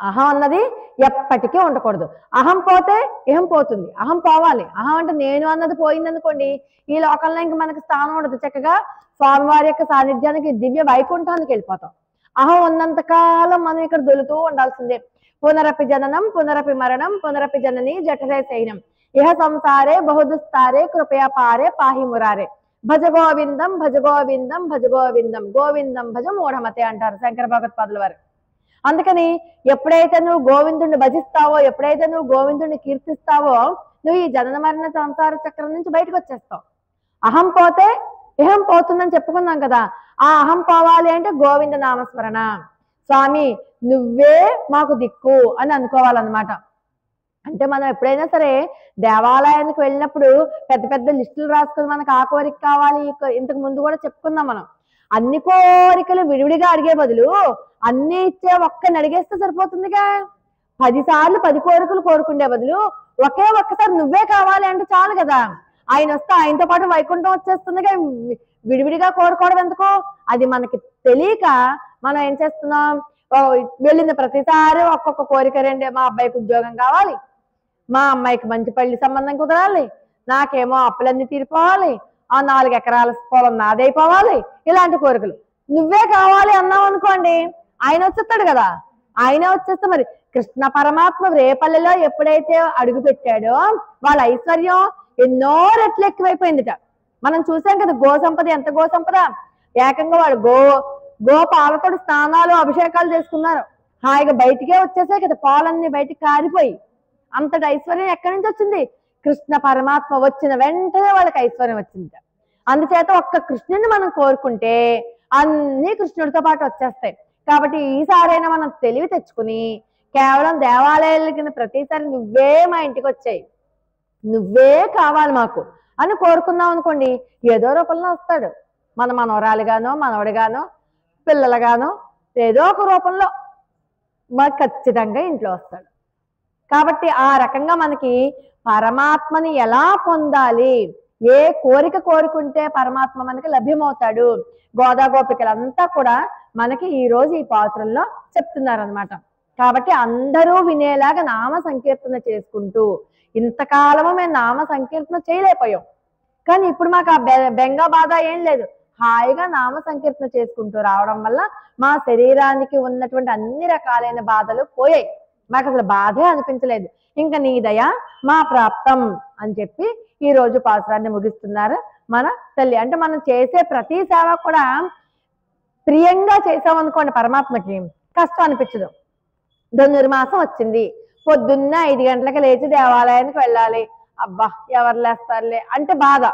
అహం అన్నది ఎప్పటికీ ఉండకూడదు. అహం పోతే ఇహం పోతుంది, అహం పోవాలి. అహం అంటే నేను అన్నది పోయింది అనుకోండి, ఈ లోకంలో ఇంక మనకి స్థానం ఉండదు. చక్కగా స్వామివారి యొక్క సాన్నిధ్యానికి, దివ్య వైకుంఠానికి వెళ్ళిపోతాం. అహం ఉన్నంత కాలం మనం ఇక్కడ దొలుతూ ఉండాల్సిందే. పునరపి జననం పునరపి మరణం పునరపి జనని జఠరే శయనం ఇహ సంసారే బహుదుస్తారే కృపయా పారే పాహి మురారే భజ గోవిందం భజ గోవిందం భజ గోవిందం గోవిందం భజ మూఢమతే అంటారు శంకర భగవత్పాదుల వారు. అందుకని ఎప్పుడైతే నువ్వు గోవిందుడిని భజిస్తావో, ఎప్పుడైతే నువ్వు గోవిందుడిని కీర్తిస్తావో, నువ్వు ఈ జనన మరణ సంసార చక్రం నుంచి బయటకు వచ్చేస్తావు. అహం పోతే ఇహం పోతుందని చెప్పుకున్నాం కదా. ఆ అహం పోవాలి అంటే గోవింద నామస్మరణ. స్వామి నువ్వే మాకు దిక్కు అని అనుకోవాలన్నమాట. అంటే మనం ఎప్పుడైనా సరే దేవాలయానికి వెళ్ళినప్పుడు పెద్ద పెద్ద లిస్టులు రాసుకుని మనకు ఆ కోరిక కావాలి, ఇంతకు ముందు కూడా చెప్పుకుందాం మనం. అన్ని కోరికలు విడివిడిగా అడిగే బదులు అన్ని ఇచ్చే ఒక్కని అడిగేస్తే సరిపోతుందిగా. 10 సార్లు 10 కోరికలు కోరుకుండే బదులు ఒక్కసారి నువ్వే కావాలి అంటే చాలు కదా. ఆయన వస్తే ఆయనతో పాటు వైకుంఠం వచ్చేస్తుందిగా. విడివిడిగా కోరుకోవడం ఎందుకు? అది మనకి తెలియక మనం ఏం చేస్తున్నాం, వెళ్ళిన ప్రతిసారి ఒక్కొక్క కోరిక. మా అబ్బాయికి ఉద్యోగం కావాలి, మా అమ్మాయికి మంచి పెళ్లి సంబంధం కుదరాలి, నాకేమో అప్పులన్నీ తీరిపోవాలి, ఆ 4 ఎకరాల పొలం నాదైపోవాలి, ఇలాంటి కోరికలు. నువ్వే కావాలి అన్నావు అనుకోండి, ఆయన వచ్చేస్తాడు కదా. ఆయన వచ్చేస్తే మరి కృష్ణ పరమాత్మ రేపల్లెలో ఎప్పుడైతే అడుగు పెట్టాడో వాళ్ళ ఐశ్వర్యం ఎన్నో రెట్లు ఎక్కువైపోయిందిట. మనం చూసాం కదా గోసంపద, ఎంత గోసంపద. ఏకంగా వాడు గో పాలతోటి స్నానాలు అభిషేకాలు చేసుకున్నారు. హాయిగా బయటికే వచ్చేసాయి కదా, పాలన్నీ బయటికి కారిపోయి. అంతటి ఐశ్వర్యం ఎక్కడి నుంచి వచ్చింది? కృష్ణ పరమాత్మ వచ్చిన వెంటనే వాళ్ళకి ఐశ్వర్యం వచ్చింది. అందుచేత ఒక్క కృష్ణుని మనం కోరుకుంటే అన్ని కృష్ణుడితో పాటు వచ్చేస్తాయి. కాబట్టి ఈసారైనా మనం తెలివి తెచ్చుకుని కేవలం దేవాలయాల కింద ప్రతిసారి నువ్వే మా ఇంటికి వచ్చాయి, నువ్వే కావాలి మాకు అని కోరుకున్నాం అనుకోండి, ఏదో రూపంలో వస్తాడు. మన మనవరాలుగానో మనవడిగానో పిల్లలుగానో ఏదో ఒక రూపంలో మరి ఖచ్చితంగా ఇంట్లో వస్తాడు. కాబట్టి ఆ రకంగా మనకి పరమాత్మని ఎలా పొందాలి, ఏ కోరిక కోరుకుంటే పరమాత్మ మనకి లభ్యమవుతాడు, గోదా గోపికలంతా కూడా మనకి ఈ రోజు ఈ పాత్రల్లో చెప్తున్నారనమాట. కాబట్టి అందరూ వినేలాగా నామ సంకీర్తన చేసుకుంటూ, ఇంతకాలము మేము నామ సంకీర్తన చేయలేకపోయాం, కానీ ఇప్పుడు మాకు ఆ బెంగ బాధ ఏం లేదు. హాయిగా నామ సంకీర్తన చేసుకుంటూ రావడం వల్ల మా శరీరానికి ఉన్నటువంటి అన్ని రకాలైన బాధలు పోయాయి. మాకు అసలు బాధే అనిపించలేదు. ఇంకా నీ దయ మా ప్రాప్తం అని చెప్పి ఈ రోజు పాసురాన్ని ముగిస్తున్నారు మన తల్లి. అంటే మనం చేసే ప్రతి సేవ కూడా ప్రియంగా చేసామనుకోండి పరమాత్మకి కష్టం అనిపించదు. ధనుర్మాసం వచ్చింది, పొద్దున్న 5 గంటలకు లేచి దేవాలయానికి వెళ్ళాలి, అబ్బా ఎవరు లేస్తారులే అంటే బాధ.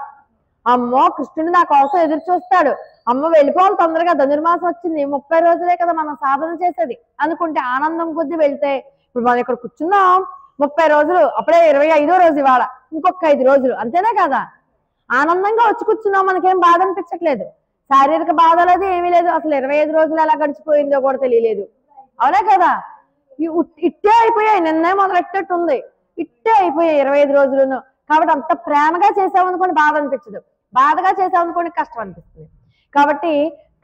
అమ్మో కృష్ణుడు నా కోసం ఎదురు చూస్తాడు, అమ్మ వెళ్ళిపోవాలి తొందరగా, ధనుర్మాసం వచ్చింది, 30 రోజులే కదా మనం సాధన చేసేది అనుకుంటే ఆనందం కొద్ది వెళ్తే, ఇప్పుడు మనం ఇక్కడ కూర్చున్నాం 30 రోజులు, అప్పుడే 25వ రోజు ఇవాళ, ఇంకొక 5 రోజులు అంతేనా కదా, ఆనందంగా వచ్చి కూర్చున్నాం, మనకేం బాధ అనిపించట్లేదు, శారీరక బాధ లేదు ఏమీ లేదు, అసలు 25 రోజులు ఎలా గడిచిపోయిందో కూడా తెలియలేదు, అవునా కదా. ఇట్టే అయిపోయాయి, నిన్నే మొదలెట్టేట్టు ఉంది, ఇట్టే అయిపోయాయి 25 రోజులను. కాబట్టి అంత ప్రేమగా చేసామనుకోని బాధ అనిపించదు, బాధగా చేసామనుకోని కష్టం అనిపిస్తుంది. కాబట్టి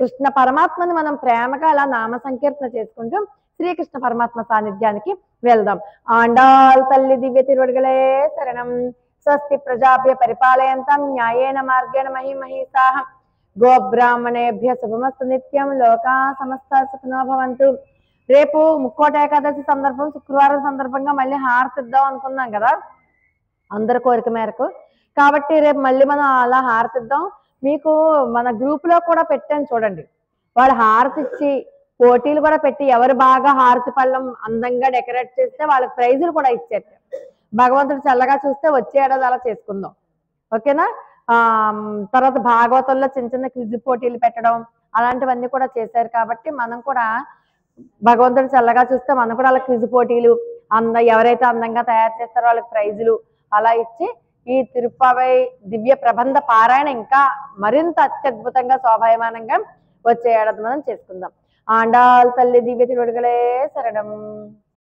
కృష్ణ పరమాత్మని మనం ప్రేమగా అలా నామ సంకీర్తన చేసుకుంటూ శ్రీకృష్ణ పరమాత్మ సాన్నిధ్యానికి వెళ్దాం. ఆండాల్ తల్లి దివ్య తిరువడిగలే శరణం. స్వస్తి ప్రజాభ్య పరిపాలయంతం న్యాయేన మార్గేణ మహిమహీసాః. గోబ్రాహ్మణేభ్య శుభమస్తు నిత్యం. లోకా సమస్త సుఖినో భవంతు. రేపు ముక్కోట ఏకాదశి సందర్భం, శుక్రవారం సందర్భంగా మళ్ళీ హారతి ఇద్దాం అనుకున్నాం కదా అందరి కోరిక మేరకు. కాబట్టి రేపు మళ్ళీ మనం అలా హారతి ఇద్దాం. మీకు మన గ్రూపులో కూడా పెట్టాను చూడండి, వాళ్ళు హారతి ఇచ్చి పోటీలు కూడా పెట్టి ఎవరు బాగా హారతి పళ్ళం అందంగా డెకరేట్ చేస్తే వాళ్ళకి ప్రైజులు కూడా ఇచ్చారు. భగవంతుడు చల్లగా చూస్తే వచ్చే ఏడాది అలా చేసుకుందాం, ఓకేనా. తర్వాత భాగవతంలో చిన్న చిన్న క్విజ్ పోటీలు పెట్టడం అలాంటివన్నీ కూడా చేశారు. కాబట్టి మనం కూడా భగవంతుడు చల్లగా చూస్తే మనం కూడా అలా క్విజ్ పోటీలు, ఎవరైతే అందంగా తయారు చేస్తారో వాళ్ళకి ప్రైజులు అలా ఇచ్చి ఈ తిరుప్పావై దివ్య ప్రబంధ పారాయణ ఇంకా మరింత అత్యద్భుతంగా శోభాయమానంగా వచ్చే ఏడాది మనం చేసుకుందాం. ఆండాల్ తల్లి దివ్య తిరువడిగలే శరణం.